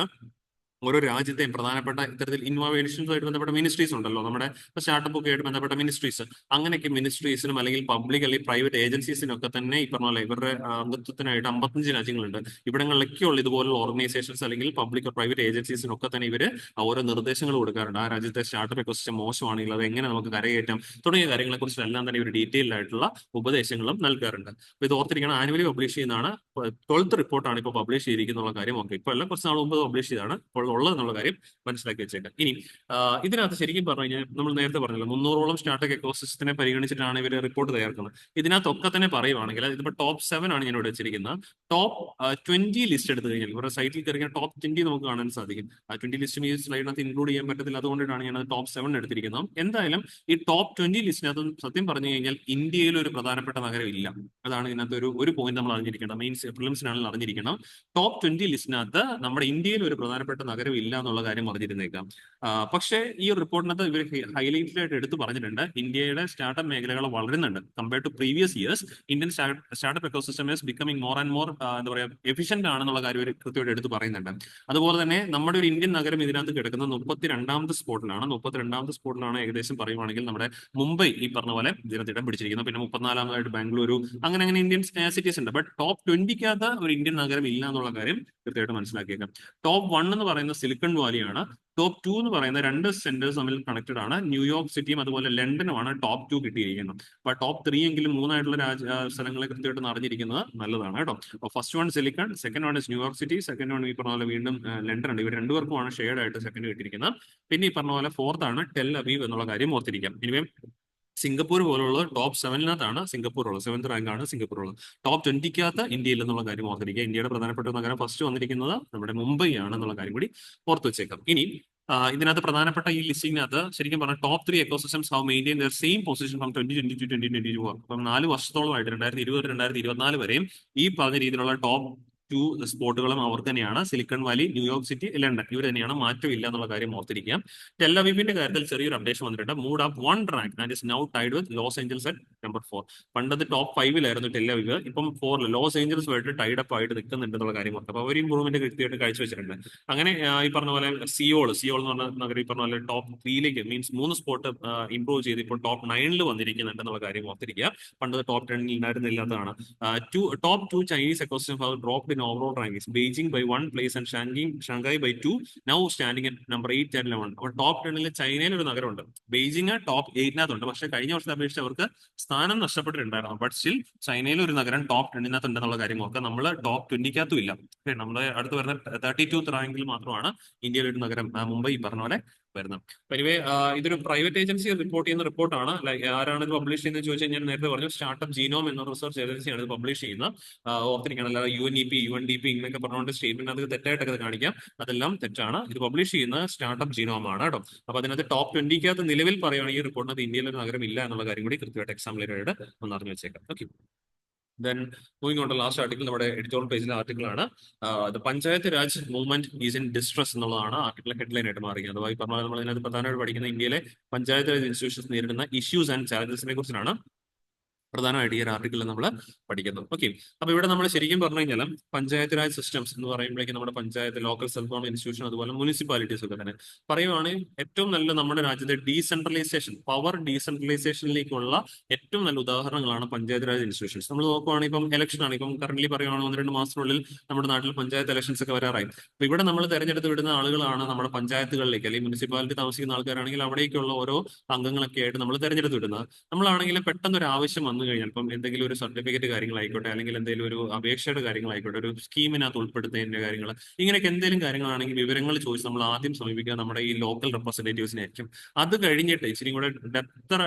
ഓരോ രാജ്യത്തെയും പ്രധാനപ്പെട്ട ഇത്തരത്തിൽ ഇന്നോവേഷൻസുമായിട്ട് ബന്ധപ്പെട്ട മിനിസ്ട്രീസ് ഉണ്ടല്ലോ, നമ്മുടെ സ്റ്റാർട്ടപ്പ് ഒക്കെ ആയിട്ട് ബന്ധപ്പെട്ട മിനിസ്ട്രീസ്, അങ്ങനെയൊക്കെ മിനിസ്ട്രീസിനും അല്ലെങ്കിൽ പബ്ലിക് അല്ലെങ്കിൽ പ്രൈവറ്റ് ഏജൻസീസിനൊക്കെ തന്നെ ഈ പറഞ്ഞ പോലെ ഇവരുടെ അംഗത്വത്തിനായിട്ട് 55 രാജ്യങ്ങളുണ്ട്. ഇവിടങ്ങളിലൊക്കെയുള്ള ഇതുപോലുള്ള ഓർഗനൈസേഷൻസ് അല്ലെങ്കിൽ പബ്ലിക് പ്രൈവറ്റ് ഏജൻസീസിനൊക്കെ തന്നെ ഇവര് ഓരോ നിർദ്ദേശങ്ങൾ കൊടുക്കാറുണ്ട്. ആ രാജ്യത്തെ സ്റ്റാർട്ടപ്പ് എക്കോസിസ്റ്റം മോശമാണെങ്കിൽ അത് എങ്ങനെ നമുക്ക് കരകയറ്റാം തുടങ്ങിയ കാര്യങ്ങളെ കുറിച്ചെല്ലാം തന്നെ ഇവർ ഡീറ്റെയിൽഡ് ആയിട്ടുള്ള ഉപദേശങ്ങളും നൽകാറുണ്ട്. അപ്പൊ ഇത് ഓർത്തിരിക്കണം, ആനുവലി പബ്ലിഷ് ചെയ്യുന്നതാണ്. 12th റിപ്പോർട്ടാണ് ഇപ്പോൾ പബ്ലിഷ് ചെയ്തിരിക്കുന്ന കാര്യം. ഓക്കെ, ഇപ്പൊ എല്ലാം കുറച്ച് നാൾ മുമ്പ് പബ്ലിഷ് ചെയ്താണ് ഉള്ളതെന്നുള്ള കാര്യം മനസ്സിലാക്കി വെച്ചേക്കാം. ഇനി ഇതിനകത്ത് ശരിക്കും പറഞ്ഞു കഴിഞ്ഞാൽ നമ്മൾ നേരത്തെ പറഞ്ഞല്ലോ 300ഓളം സ്റ്റാർട്ടപ്പ് എക്കോസിസ്റ്റത്തിനെ പരിഗണിച്ചിട്ടാണ് ഇവർ റിപ്പോർട്ട് തയ്യാറാക്കുന്നത്. ഇതിനകത്തൊക്കെ തന്നെ പറയുവാണെങ്കിൽ ഇതിപ്പോ ടോപ്പ് 7 ആണ് ഞാൻ ഇവിടെ വെച്ചിരിക്കുന്നത്. ടോപ്പ് 20 ലിസ്റ്റ് എടുത്തു കഴിഞ്ഞാൽ ഇവരുടെ സൈറ്റിൽ കയറിയ ടോപ്പ് 20 നമുക്ക് കാണാൻ സാധിക്കും. ആ 20 ലിസ്റ്റും ഈ സ്ലൈഡിനകത്ത് ഇൻക്ലൂഡ് ചെയ്യാൻ പറ്റത്തില്ല, അതുകൊണ്ടാണ് ഞാൻ ടോപ്പ് 7 എടുത്തിരിക്കുന്നത്. എന്തായാലും ഈ ടോപ്പ് 20 ലിസ്റ്റിനകത്ത് സത്യം പറഞ്ഞു കഴിഞ്ഞാൽ ഇന്ത്യയിൽ ഒരു പ്രധാനപ്പെട്ട നഗരം ഇല്ല. അതാണ് ഇതിനകത്ത് ഒരു പോയിന്റ് നമ്മൾ അറിഞ്ഞിരിക്കണം. മെയിൻസ് പ്രിലിംസിനാണെങ്കിൽ അറിഞ്ഞിരിക്കണം. ടോപ്പ് 20 ലിസ്റ്റിനകത്ത് നമ്മുടെ ഇന്ത്യയിൽ ഒരു പ്രധാനപ്പെട്ട നഗരം ഇല്ല എന്നുള്ള കാര്യം അറിഞ്ഞിരുന്നേക്കാം. പക്ഷേ ഈ റിപ്പോർട്ടിനകത്ത് ഇവർ ഹൈലൈറ്റഡ് ആയിട്ട് എടുത്തു പറഞ്ഞിട്ടുണ്ട്, ഇന്ത്യയുടെ സ്റ്റാർട്ടപ്പ് മേഖലകൾ വളരുന്നുണ്ട്. Compare to previous years Indian startup ecosystem is becoming more and more എന്താ പറയുക എഫിഷ്യന്റ് ആണെന്നുള്ള കാര്യം ഇവർ കൃത്യമായിട്ട് എടുത്ത് പറയുന്നുണ്ട്. അതുപോലെ തന്നെ നമ്മുടെ ഒരു ഇന്ത്യൻ നഗരം ഇതിനകത്ത് കിടക്കുന്നത് 32ാമത്തെ സ്പോട്ടിലാണ്. 32ാമത്തെ സ്പോട്ടിലാണ് ഏകദേശം പറയുവാണെങ്കിൽ നമ്മുടെ മുംബൈ ഈ പറഞ്ഞ പോലെ ഇതിനകത്ത് ഇടം പിടിച്ചിരിക്കുന്നത്. പിന്നെ 34ാമതായിട്ട് ബാംഗ്ലൂരു, അങ്ങനെ ഇന്ത്യൻ സിറ്റീസ് ഉണ്ട്. ബട്ട് ടോപ്പ് 20ക്കകത്ത് ഒരു ഇന്ത്യൻ നഗരം ഇല്ല എന്നുള്ള കാര്യം കൃത്യമായിട്ട് മനസ്സിലാക്കിയേക്കാം. ടോപ്പ് 1 എന്ന് പറയുന്ന സിലിക്കൺ വാലിയാണ്. ടോപ്പ് 2 എന്ന് പറയുന്ന 2 സെന്റേഴ്സ് തമ്മിൽ കണക്റ്റഡ് ആണ്. ന്യൂയോർക്ക് സിറ്റിയും അതുപോലെ ലണ്ടനുമാണ് ടോപ്പ് 2 കിട്ടിയിരിക്കുന്നത്. അപ്പൊ ടോപ്പ് 3 എങ്കിലും 3 ആയിട്ടുള്ള സ്ഥലങ്ങളെ കൃത്യമായിട്ട് അറിഞ്ഞിരിക്കുന്നത് നല്ലതാണ് കേട്ടോ. അപ്പൊ first one silicon, second one is New York city, second one ഈ പറഞ്ഞ പോലെ വീണ്ടും ലണ്ടൻ ഉണ്ട്. ഇവർ രണ്ടുപേർക്കുമാണ് ഷെയർഡ് ആയിട്ട് സെക്കൻഡ് കിട്ടിയിരിക്കുന്നത്. പിന്നെ ഈ പറഞ്ഞ പോലെ ഫോർത്ത് ആണ് ടെൽ അവീവ് എന്നുള്ള കാര്യം ഓർത്തിരിക്കാം. ഇനിവേ സിംഗപ്പൂർ പോലുള്ള ടോപ്പ് 7-നകത്താണ് സിംഗപ്പൂർ ഉള്ളത്. 7th റാങ്ക് ആണ് സിംഗപ്പൂർ ഉള്ളത്. ടോപ്പ് 20ക്കകത്ത് ഇന്ത്യയിൽ എന്നുള്ള കാര്യം ഓർത്തിരിക്കുക. ഇന്ത്യയുടെ പ്രധാനപ്പെട്ട നഗരം ഫസ്റ്റ് വന്നിരിക്കുന്നത് നമ്മുടെ മുംബൈ ആണ് എന്നുള്ള കാര്യം കൂടി ഓർത്ത് വെച്ചേക്കാം. ഇനി ഇതിനകത്ത് പ്രധാനപ്പെട്ട ഈ ലിസ്റ്റിനകത്ത് ശരിക്കും പറഞ്ഞാൽ top 3 ecosystems have maintain their same position from 2020 to 2022. അപ്പം 4 വർഷത്തോളമായിട്ട് 2020 2024 വരെയും ഈ പറഞ്ഞ രീതിയിലുള്ള ടോപ്പ് 2 സ്പോട്ടുകളും അവർ തന്നെയാണ്. Silicon valley, New York city, London, ഇവർ തന്നെയാണ്. മാറ്റമില്ല എന്നുള്ള കാര്യം ഓർത്തിരിക്കാം. ടെല്ലവീവിന്റെ കാര്യത്തിൽ ചെറിയൊരു അപ്ഡേഷൻ വന്നിട്ടുണ്ട്. Moved up 1 rank and is now tied with Los Angeles at number 4. പണ്ടത് ടോപ്പ് 5-ലായിരുന്നു ടെല്ലവീവ്, ഇപ്പം 4 ലോസ് ഏഞ്ചൽസുമായിട്ട് ടൈഡ് അപ്പ് ആയിട്ട് നിൽക്കുന്നുണ്ട് എന്നുള്ള കാര്യം ഓർത്ത്. അപ്പോൾ അവർ ഇമ്പ്രൂവ്മെന്റ് കൃത്യമായിട്ട് കാഴ്ചവെച്ചിട്ടുണ്ട്. അങ്ങനെ ഈ പറഞ്ഞ പോലെ സിയോൾ എന്ന് പറഞ്ഞ നഗരം ഈ പറഞ്ഞ പോലെ ടോപ്പ് 3-ലേക്ക് മീൻസ് 3 സ്പോട്ട് ഇംപ്രൂവ് ചെയ്ത് ഇപ്പോൾ ടോപ്പ് 9-ൽ വന്നിരിക്കുന്നുണ്ട് എന്നുള്ള കാര്യം ഓർത്തിരിക്കുക. പണ്ടത് ടോപ്പ് 10-ൽ ഉണ്ടായിരുന്നില്ലാത്തതാണ്. Top 2 Chinese ecosystem have dropped in overall rankings. Beijing by 1 place and Shanghai by 2, now standing at number 8 and 11. അപ്പോൾ ടോപ്പ് 10-ൽ ചൈനയിൽ ഒരു നഗരമുണ്ട്. Beijing top 8-നകത്തുണ്ട്. പക്ഷേ കഴിഞ്ഞ വർഷത്തെ അപേക്ഷിച്ച് അവർക്ക് സ്ഥാനം നഷ്ടപ്പെട്ടിട്ടുണ്ടായിരുന്നു. ബട്ട് സ്റ്റിൽ ചൈനയിൽ ഒരു നഗരം ടോപ്പ് 10-നകത്ത് ഉണ്ടെന്നുള്ള കാര്യം ഓർക്കുക. നമ്മൾ ടോപ്പ് 20-ക്കകത്തും ഇല്ല. നമ്മുടെ അടുത്ത് വരുന്ന 32th റാങ്കിൽ മാത്രമാണ് ഇന്ത്യയിലെ ഒരു നഗരം മുംബൈ പറഞ്ഞ പോലെ വരുന്നത്. എനിവേ ഇതൊരു പ്രൈവറ്റ് ഏജൻസി റിപ്പോർട്ട് ചെയ്യുന്ന റിപ്പോർട്ടാണ്. ലൈക്ക് ആരാണ് ഇത് പബ്ലിഷ് ചെയ്യുന്നത് ചോദിച്ചാൽ ഞാൻ നേരത്തെ പറഞ്ഞു സ്റ്റാർട്ടപ്പ് ജീനോം എന്ന റിസർച്ച് ഏജൻസിയാണ് ഇത് പബ്ലിഷ് ചെയ്യുന്നത്. ഓർത്തിരിക്കണം, അല്ലാതെ UNEP ഇങ്ങനെയൊക്കെ പറഞ്ഞുകൊണ്ട് സ്റ്റേറ്റ്മെന്റ് അത് തെറ്റായിട്ടൊക്കെ കാണിക്കാം, അതെല്ലാം തെറ്റാണ്. ഇത് പബ്ലിഷ് ചെയ്യുന്ന സ്റ്റാർട്ടപ്പ് ജീനോം ആണ് കേട്ടോ. അപ്പൊ അതിനകത്ത് ടോപ്പ് 20 നിലവിൽ പറയുകയാണെങ്കിൽ ഈ റിപ്പോർട്ടിനകത്ത് ഇന്ത്യയിൽ ഒരു നഗരം ഇല്ല എന്നുള്ള കാര്യം കൂടി കൃത്യമായിട്ട് എക്സാമിനറായിട്ട് ഒന്ന് അറിഞ്ഞു വെച്ചേക്കാം. Okay, then moving on to last article, നമ്മുടെ എഡിറ്റോറിയൽ പേജിലെ ആർട്ടിക്കിൾ ആണ്. The panchayat raj movement is in distress എന്നുള്ളതാണ് ആർട്ടിക്കിൾ ഹെഡ്ലൈൻ ആയിട്ട് മാറിയത്. അഥവാ ഈ പറഞ്ഞ നമ്മൾ ഇതിനകത്ത് പ്രധാനമായിട്ട് പഠിക്കുന്ന ഇന്ത്യയിലെ പഞ്ചായത്ത് രാജ് ഇൻസ്റ്റിറ്റ്യൂഷൻസ് നേരിടുന്ന ഇഷ്യൂസ് ആൻഡ് ചാലഞ്ചസിനെ കുറിച്ചാണ് പ്രധാനമായിട്ട് ഈ ഒരു ആർട്ടിക്കിളിൽ നമ്മൾ പഠിക്കുന്നു. ഓക്കെ, അപ്പൊ ഇവിടെ നമ്മൾ ശരിക്കും പറഞ്ഞു കഴിഞ്ഞാൽ പഞ്ചായത്ത് രാജ് സിസ്റ്റംസ് എന്ന് പറയുമ്പോഴേക്കും നമ്മുടെ panchayat, local self government institution, അതുപോലെ മുനിസിപ്പാലിറ്റീസ് ഒക്കെ തന്നെ പറയുവാണെങ്കിൽ ഏറ്റവും നല്ല നമ്മുടെ രാജ്യത്തെ ഡീസെൻട്രലൈസേഷൻ, പവർ ഡീസെൻട്രലൈസേഷനിലേക്കുള്ള ഏറ്റവും നല്ല ഉദാഹരണങ്ങളാണ് പഞ്ചായത്ത് രാജ് ഇൻസ്റ്റിറ്റ്യൂഷൻസ്. നമ്മൾ നോക്കുവാണെങ്കിൽ ഇപ്പം ഇലക്ഷൻ ആണ്, ഇപ്പം കറന്റ് പറയുവാണെങ്കിൽ 1-2 മാസത്തിനുള്ളിൽ നമ്മുടെ നാട്ടിൽ പഞ്ചായത്ത് ഇലക്ഷൻസ് ഒക്കെ വരാറായി. അപ്പൊ ഇവിടെ നമ്മൾ തെരഞ്ഞെടുത്ത് വിടുന്ന ആളുകളാണ് നമ്മുടെ പഞ്ചായത്തുകളിലേക്ക്, അല്ലെങ്കിൽ മുനിസിപ്പാലിറ്റി താമസിക്കുന്ന ആൾക്കാരാണെങ്കിൽ അവിടേക്കുള്ള ഓരോ അംഗങ്ങളൊക്കെ ആയിട്ട് നമ്മൾ തെരഞ്ഞെടുത്ത് വിടുന്നത്. നമ്മളാണെങ്കിൽ പെട്ടെന്ന് ഒരു ആവശ്യം വന്നു കഴിഞ്ഞാൽ, ഇപ്പം എന്തെങ്കിലും ഒരു സർട്ടിഫിക്കറ്റ് കാര്യങ്ങളായിക്കോട്ടെ, അല്ലെങ്കിൽ എന്തെങ്കിലും ഒരു അപേക്ഷയുടെ കാര്യങ്ങളായിക്കോട്ടെ, ഒരു സ്കീമിനകത്ത് ഉൾപ്പെടുത്തുന്നതിന്റെ കാര്യങ്ങൾ, ഇങ്ങനെയൊക്കെ എന്തെങ്കിലും കാര്യങ്ങളാണെങ്കിൽ വിവരങ്ങൾ ചോദിച്ച് നമ്മൾ ആദ്യം സമീപിക്കുക നമ്മുടെ ഈ ലോക്കൽ റെപ്രസെന്റേറ്റീവ്സിനെ ആയിരിക്കും. അത് കഴിഞ്ഞിട്ട് ഇച്ചിരി കൂടെ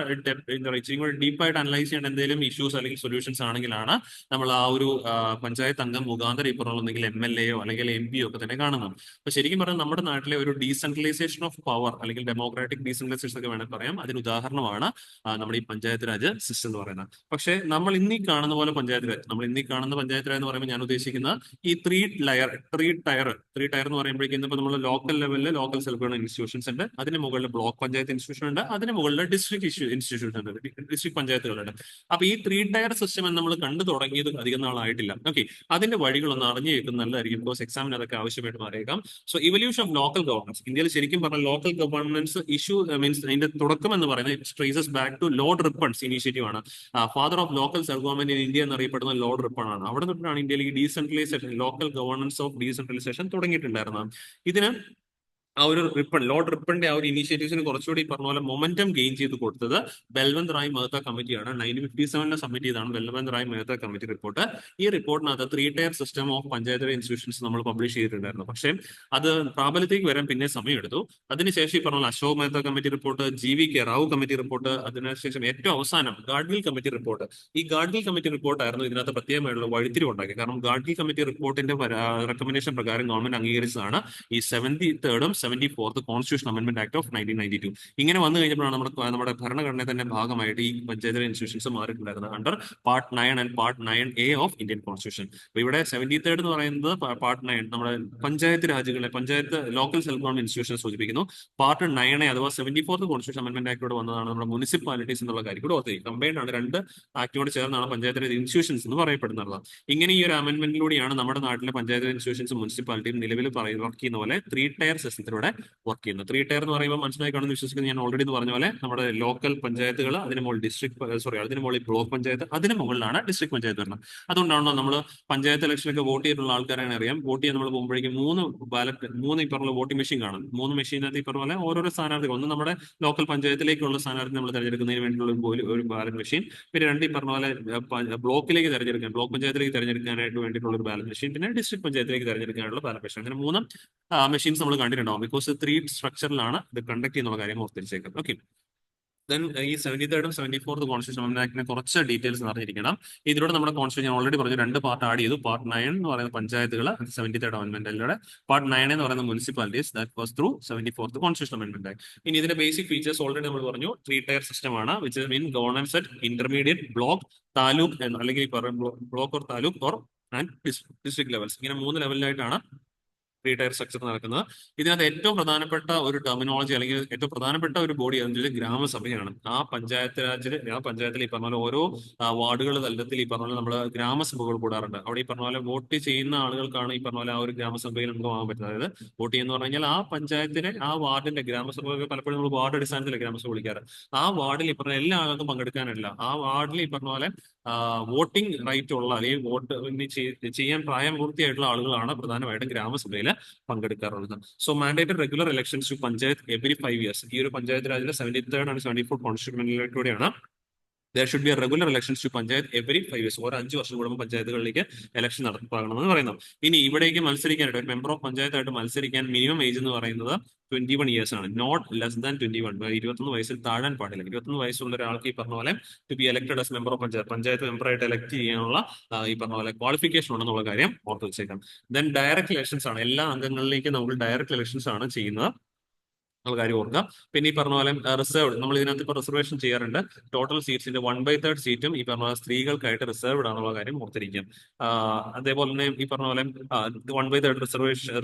ഇച്ചിരി കൂടെ ഡീപ്പായിട്ട് അനലൈസ് ചെയ്യേണ്ട എന്തെങ്കിലും ഇഷ്യൂസ് അല്ലെങ്കിൽ സൊല്യൂഷൻസ് ആണെങ്കിലാണ് നമ്മൾ ആ ഒരു പഞ്ചായത്ത് അംഗം മുഖാന്തരം ഇപ്പോൾ ഒന്നെങ്കിൽ MLA അല്ലെങ്കിൽ MP ഒക്കെ തന്നെ കാണുന്നത്. അപ്പൊ ശരിക്കും പറഞ്ഞാൽ നമ്മുടെ നാട്ടിലെ ഒരു ഡീസെൻട്രലൈസേഷൻ ഓഫ് പവർ അല്ലെങ്കിൽ ഡെമോക്രാറ്റിക് ഡീസെൻട്രലൈസേഷൻ ഒക്കെ വേണമെങ്കിൽ പറയാം, അതിന് ഉദാഹരണമാണ് നമ്മുടെ ഈ പഞ്ചായത്ത് രാജ് സിസ്റ്റം എന്ന് പറയുന്നത്. പക്ഷേ നമ്മൾ ഇന്നീ കാണുന്ന പോലെ പഞ്ചായത്ത് രാജ്, നമ്മൾ ഇന്നീ കാണുന്ന പഞ്ചായത്ത് രാജ് എന്ന് പറയുമ്പോൾ ഞാൻ ഉദ്ദേശിക്കുന്ന ഈ ത്രീ ടയർ എന്ന് പറയുമ്പോഴേക്കും ഇന്നിപ്പോൾ നമ്മൾ ലോക്കൽ ലെവലിൽ ലോക്കൽ സെൽഫ് ഗവൺമെന്റ് ഇൻസ്റ്റിറ്റ്യൂഷൻസ് ഉണ്ട്, അതിന് മുകളിൽ ബ്ലോക്ക് പഞ്ചായത്ത് ഇൻസ്റ്റിറ്റ്യൂഷൻ ഉണ്ട്, അതിന് മുകളിൽ ഡിസ്ട്രിക്ട് ഇൻസ്റ്റിറ്റ്യൂഷൻ ഉണ്ട്, ഡിസ്ട്രിക്ട് പഞ്ചായത്തുകളുണ്ട്. അപ്പൊ ഈ 3 ടയർ സിസ്റ്റം നമ്മൾ കണ്ടു തുടങ്ങിയത് അധികം നാളായിട്ടില്ല. ഓക്കെ, അതിന്റെ വഴികളൊന്ന് അറിഞ്ഞു വെക്കുന്നത് നല്ലതായിരിക്കും, ബിക്കോസ് എക്സാമിന് അതൊക്കെ ആവശ്യമായിട്ട് മാറിയേക്കാം. So evolution of local governance, ഇന്ത്യയിൽ ശരിക്കും പറഞ്ഞാൽ ലോക്കൽ ഗവർണൻസ് ഇഷ്യൂ മീൻസ് അതിന്റെ തുടക്കം എന്ന് പറയുന്നത് traces back to Lord Ripon's initiative ആണ്. Father of local self government in India എന്നറിയപ്പെടുന്ന ലോർഡ് റിപ്പൺ ആണ്. അവിടെ തൊട്ടാണ് ഇന്ത്യയിൽ ഈ decentralisation, local governance of decentralisation തുടങ്ങിയിട്ടുണ്ടായിരുന്നത്. ഇതിന് ആ ഒരു ലോർഡ് റിപ്പന്റെ ആ ഒരു ഇനീഷ്യേറ്റീവ്സിന് കുറച്ചുകൂടി പറഞ്ഞ പോലെ മൊമെന്റം ഗെയിൻ ചെയ്ത് കൊടുത്തത് ബൽവന്ത് റായ് മെഹ്ത്ത കമ്മിറ്റിയാണ്. 1957 സബ്മിറ്റ് ചെയ്താണ് ബൽവന്ത് റായ് മെഹ്ത്ത കമ്മിറ്റി റിപ്പോർട്ട്. ഈ റിപ്പോർട്ടിനകത്ത് 3 tier system of panchayat institutions നമ്മൾ പബ്ലിഷ് ചെയ്തിട്ടുണ്ടായിരുന്നു. പക്ഷേ അത് പ്രാബല്യത്തേക്ക് വരാൻ പിന്നെ സമയമെടുത്തു. അതിനുശേഷം ഈ പറഞ്ഞ Ashok Mehta committee report, GVK Rao committee report, അതിനുശേഷം ഏറ്റവും അവസാനം ഗാഡ്ഗിൽ കമ്മിറ്റി റിപ്പോർട്ട്. ഈ ഗാഡ്ഗിൽ കമ്മിറ്റി റിപ്പോർട്ടായിരുന്നു ഇതിനകത്ത് പ്രത്യേകമായിട്ടുള്ള വഴിത്തിരിവ് ഉണ്ടാക്കിയത്. കാരണം ഗാഡ്ഗിൽ കമ്മിറ്റി റിപ്പോർട്ടിന്റെ റെക്കമെൻഡേഷൻ പ്രകാരം ഗവൺമെന്റ് അംഗീകരിച്ചതാണ് ഈ 73rd 74th constitution amendment act of 1992. ഇങ്ങനെ വന്നു കഴിഞ്ഞപ്പോഴാണ് നമ്മുടെ ഭരണഘടന തന്നെ ഭാഗമായിട്ട് ഈ പഞ്ചായത്ത് ഇൻസ്റ്റിറ്റ്യൂഷൻസ് മാറിയിട്ടുണ്ടായിരുന്നത് under part 9 and part 9A of Indian constitution. അപ്പൊ ഇവിടെ 73rd എന്ന് പറയുന്നത് പാർട്ട് 9 നമ്മുടെ പഞ്ചായത്ത് രാജുകളെ, panchayat local self government institution സൂചിപ്പിക്കുന്നു. പാർട്ട് 9A അഥവാ 74th കോൺസ്റ്റിറ്റ്യൂഷൻ അമെന്റ്മെന്റ് ആക്ടോട് വന്നതാണ് നമ്മുടെ മുനിസിപ്പാലിറ്റീസ് എന്നുള്ള കാര്യം കൂടെ ഓർത്തിരിക്കും. കമ്പൈൻഡ് ആണ്, രണ്ട് ആക്ടിനോട് ചേർന്നാണ് പഞ്ചായത്ത് ഇൻസ്റ്റിറ്റ്യൂഷൻസ് എന്ന് പറയപ്പെടുന്നത്. ഇങ്ങനെ ഈ ഒരു അമെന്റ്മെന്റിലൂടെയാണ് നമ്മുടെ നാട്ടിലെ പഞ്ചായത്ത് ഇൻസ്റ്റിറ്റ്യൂഷൻസ് മുനിസിപ്പാലിറ്റിയും നിലവിൽ വർക്ക് ചെയ്യുന്ന പോലെ 3 ടയർ സിസ്റ്റത്തിലൂടെ വർക്ക് ചെയ്യുന്നത്. 3 ടയർ എന്ന് പറയുമ്പോൾ മനസ്സിലായി കാണുമെന്ന് വിശ്വസിക്കുന്നത്, ഞാൻ ഓൾറെഡി പറഞ്ഞ പോലെ നമ്മുടെ ലോക്കൽ പഞ്ചായത്തുകൾ, അതിന് മുകളിൽ അതിന് മുകളിൽ ബ്ലോക്ക് പഞ്ചായത്ത്, അതിന് മുകളിലാണ് ഡിസ്ട്രിക്ട് പഞ്ചായത്ത് വരുന്നത്. അതുകൊണ്ടാണല്ലോ നമ്മൾ പഞ്ചായത്ത് ഇലക്ഷനൊക്കെ വോട്ട് ചെയ്തിട്ടുള്ള ആൾക്കാരാണ് അറിയാം, വോട്ട് ചെയ്യാൻ നമ്മൾ പോകുമ്പോഴേക്കും 3 ഈ പറഞ്ഞ വോട്ടിംഗ് മെഷീൻ കാണും. 3 മെഷീനകത്ത് ഈ പറഞ്ഞ പോലെ ഓരോരോ സ്ഥാനാർത്ഥികൾ, ഒന്ന് നമ്മുടെ ലോക്കൽ പഞ്ചായത്തിലേക്കുള്ള സ്ഥാനാർത്ഥി നമ്മൾ തിരഞ്ഞെടുക്കുന്നതിന് വേണ്ടിയുള്ള ഒരു ബാലറ്റ് മെഷീൻ, പിന്നെ 2 ഈ പറഞ്ഞ പോലെ ബ്ലോക്കിലേക്ക് തിരഞ്ഞെടുക്കാൻ, ബ്ലോക്ക് പഞ്ചായത്തിലേക്ക് തിരഞ്ഞെടുക്കാനായിട്ട് വേണ്ടിയിട്ടുള്ള ഒരു ബാലറ്റ് മെഷീൻ, പിന്നെ ഡിസ്ട്രിക്ട് പഞ്ചായത്തിലേക്ക് തിരഞ്ഞെടുക്കാനുള്ള ബാലറ്റ് മെഷീൻ. അങ്ങനെ 3 മെഷീൻസ് നമ്മൾ കണ്ടിട്ടുണ്ടാവും. ബിക്കോസ് 3 സ്ട്രക്ചറിലാണ് ഇത് കണ്ടക്ട് ചെയ്യുന്ന കാര്യം ഓർത്തിരിച്ചേക്കാം. ഓക്കെ, ദെൻ ഈ 73rd 74th കോൺസ്റ്റിറ്റ്യൂഷൻ അമെന്റ്മെന്റ് ആക്ടിനെ കുറച്ച് ഡീറ്റെയിൽസ് അറിഞ്ഞിരിക്കണം. ഇതിലൂടെ നമ്മുടെ കോൺസ്റ്റിറ്റ്യൂഷൻ ഞാൻ ഓൾറെഡി പറഞ്ഞു, 2 പാർട്ട് ആഡ് ചെയ്തു. പാർട്ട് 9 എന്ന് പറയുന്ന പഞ്ചായത്തുകൾ, 73rd അമെന്റ്മെന്റിലൂടെ. പാർട്ട് 9 എന്ന് പറയുന്ന municipalities, that was through 74th constitution amendment act. ഇനി ഇതിന്റെ ബേസിക് ഫീച്ചേഴ്സ് ഓൾറെഡി നമ്മൾ പറഞ്ഞു, 3 ടയർ സിസ്റ്റം ആണ്, which mean governance at intermediate, block, taluk അല്ലെങ്കിൽ block or taluk or and district levels. ഇങ്ങനെ 3 ലെവലിലായിട്ടാണ് 3 ടയർ സ്ട്രക്ചർ നടക്കുന്നത്. ഇതിനകത്ത് ഏറ്റവും പ്രധാനപ്പെട്ട ഒരു ടെർമിനോളജി അല്ലെങ്കിൽ ഏറ്റവും പ്രധാനപ്പെട്ട ഒരു ബോഡി എന്ന് ഗ്രാമസഭയാണ്. ആ പഞ്ചായത്തിൽ ഈ പറഞ്ഞ പോലെ ഓരോ വാർഡുകൾ തലത്തിൽ ഈ പറഞ്ഞ പോലെ നമ്മൾ ഗ്രാമസഭകൾ കൂടാറുണ്ട്. അവിടെ ഈ പറഞ്ഞ പോലെ വോട്ട് ചെയ്യുന്ന ആളുകൾക്കാണ് ഈ പറഞ്ഞ പോലെ ആ ഒരു ഗ്രാമസഭയിൽ നമുക്ക് പോകാൻ പറ്റുന്നത്. അതായത് വോട്ട് ചെയ്യുന്ന പറഞ്ഞു കഴിഞ്ഞാൽ ആ പഞ്ചായത്തിലെ ആ വാർഡിന്റെ ഗ്രാമസഭ, പലപ്പോഴും നമ്മൾ വാർഡ് അടിസ്ഥാനത്തിലെ ഗ്രാമസഭ വിളിക്കാറ്. ആ വാർഡിൽ ഈ പറഞ്ഞ എല്ലാ ആളുകൾക്കും പങ്കെടുക്കാനില്ല. ആ വാർഡിൽ ഈ പറഞ്ഞ പോലെ വോട്ടിംഗ് റൈറ്റ് ഉള്ള അല്ലെങ്കിൽ വോട്ട് ചെയ്യാൻ പ്രായപൂർത്തിയായിട്ടുള്ള ആളുകളാണ് പ്രധാനമായിട്ടും ഗ്രാമസഭയിൽ പങ്കെടുക്കാറുള്ളത്. So mandated regular elections to panchayat every 5 years. ഈ ഒരു panchayat രാജിലെ 73rd and 74th കോൺസ്റ്റിറ്റ്യൂഷനിലൂടെയാണ് there should be a regular elections to panchayat every 5 years. ഓരോ 5 വർഷം കൂടുമ്പോൾ പഞ്ചായത്തുകളിലേക്ക് ഇലക്ഷൻ നടപ്പാക്കണമെന്ന് പറയുന്നു. ഇനി ഇവിടേക്ക് മത്സരിക്കാനായിട്ട് ഒരു മെമ്പർ ഓഫ് പഞ്ചായത്തായിട്ട് മത്സരിക്കാൻ മിനിമം ഏജ് എന്ന് പറയുന്നത് 21 years ആണ്. Not less than 21. 21 വയസ്സിൽ താഴാൻ പാടില്ല. 21 വയസ്സുള്ള ഒരാൾക്ക് ഈ പറഞ്ഞ പോലെ to be elected as member of panchayat മെമ്പറായിട്ട് എലക്ട് ചെയ്യാനുള്ള ഈ പറഞ്ഞ പോലെ ക്വാളിഫിക്കേഷൻ ഉണ്ടെന്നുള്ള കാര്യം ഓർത്ത് വെച്ചേക്കാം. ദെൻ ഡയറക്ട് ഇലക്ഷൻസ് ആണ്. എല്ലാ അംഗങ്ങളിലേക്കും നമ്മൾ ഡയറക്ട് ഇലക്ഷൻസ് ആണ് ചെയ്യുന്നത്. കാര്യം ഓർക്കുക. പിന്നെ ഈ പറഞ്ഞ പോലെ റിസർവ്ഡ്, നമ്മൾ ഇതിനകത്ത് ഇപ്പോൾ റിസർവേഷൻ ചെയ്യാറുണ്ട്. ടോട്ടൽ സീറ്റ്സിന്റെ 1/3 സീറ്റും ഈ പറഞ്ഞ പോലെ സ്ത്രീകൾക്കായിട്ട് റിസർവ്ഡ് ആണെന്നുള്ള കാര്യം ഓർത്തിരിക്കാം. അതേപോലെ തന്നെ ഈ പറഞ്ഞ പോലെ 1/3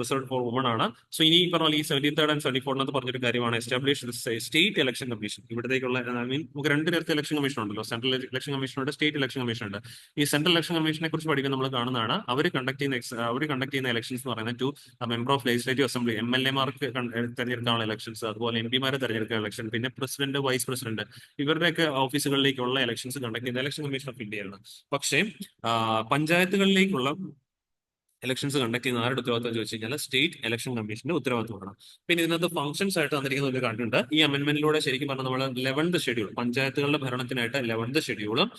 റിസർവ്ഡ് ഫോർ വുമൺ ആണ്. സോ ഇനി ഈ പറഞ്ഞ പോലെ ഈ 73rd ആൻഡ് 74th പറഞ്ഞൊരു കാര്യമാണ് എസ്റ്റാബ്ലിഷ് സ്റ്റേറ്റ് ഇലക്ഷൻ കമ്മീഷൻ. ഇവിടത്തേക്കുള്ള ഐ മീൻ നമുക്ക് രണ്ട് തരത്തിൽ ഇലക്ഷൻ കമ്മീഷൻ ഉണ്ടല്ലോ. സെൻട്രൽ ഇലക്ഷൻ കമ്മീഷൻ ഉണ്ട്, സ്റ്റേറ്റ് ഇലക്ഷൻ കമ്മീഷൻ ഉണ്ട്. ഈ സെൻട്രൽ ഇലക്ഷൻ കമ്മീഷനെ കുറിച്ച് പഠിക്കുമ്പോൾ നമ്മൾ കാണുന്നതാണ് അവർ കണ്ടക്ട് ചെയ്യുന്ന ഇലക്ഷൻസ് എന്ന് പറയുന്നത് to member of legislative assembly, MLA മാർക്ക് തെരഞ്ഞെടുക്കാനുള്ള ഇലക്ഷൻസ്, അതുപോലെ MP മാരെ തെരഞ്ഞെടുക്കുന്ന ഇലക്ഷൻ, പിന്നെ പ്രസിഡന്റ്, വൈസ് പ്രസിഡന്റ്, ഇവരുടെയൊക്കെ ഓഫീസുകളിലേക്കുള്ള ഇലക്ഷൻസ് കണ്ടക്ട് ചെയ്യുന്ന ഇലക്ഷൻ കമ്മീഷൻ ഓഫ് ഇന്ത്യയാണ്. പക്ഷേ പഞ്ചായത്തുകളിലേക്കുള്ള ഇലക്ഷൻസ് കണ്ടക്ട് ചെയ്യുന്ന ആരുടെ ഉത്തരവാദിത്തം ചോദിച്ചു കഴിഞ്ഞാൽ സ്റ്റേറ്റ് ഇലക്ഷൻ കമ്മീഷന്റെ ഉത്തരവാദിത്തമാണ്. പിന്നെ ഇതിനകത്ത് ഫംഗ്ഷൻസ് ആയിട്ട് തന്നിരിക്കുന്ന ഒരു കണ്ടുണ്ട്. ഈ അമെന്റ്മെന്റിലൂടെ ശരിക്കും പറഞ്ഞാൽ നമ്മൾ 11th ഷെഡ്യൂൾ, പഞ്ചായത്തുകളുടെ ഭരണത്തിനായിട്ട് 11th ഷെഡ്യൂളും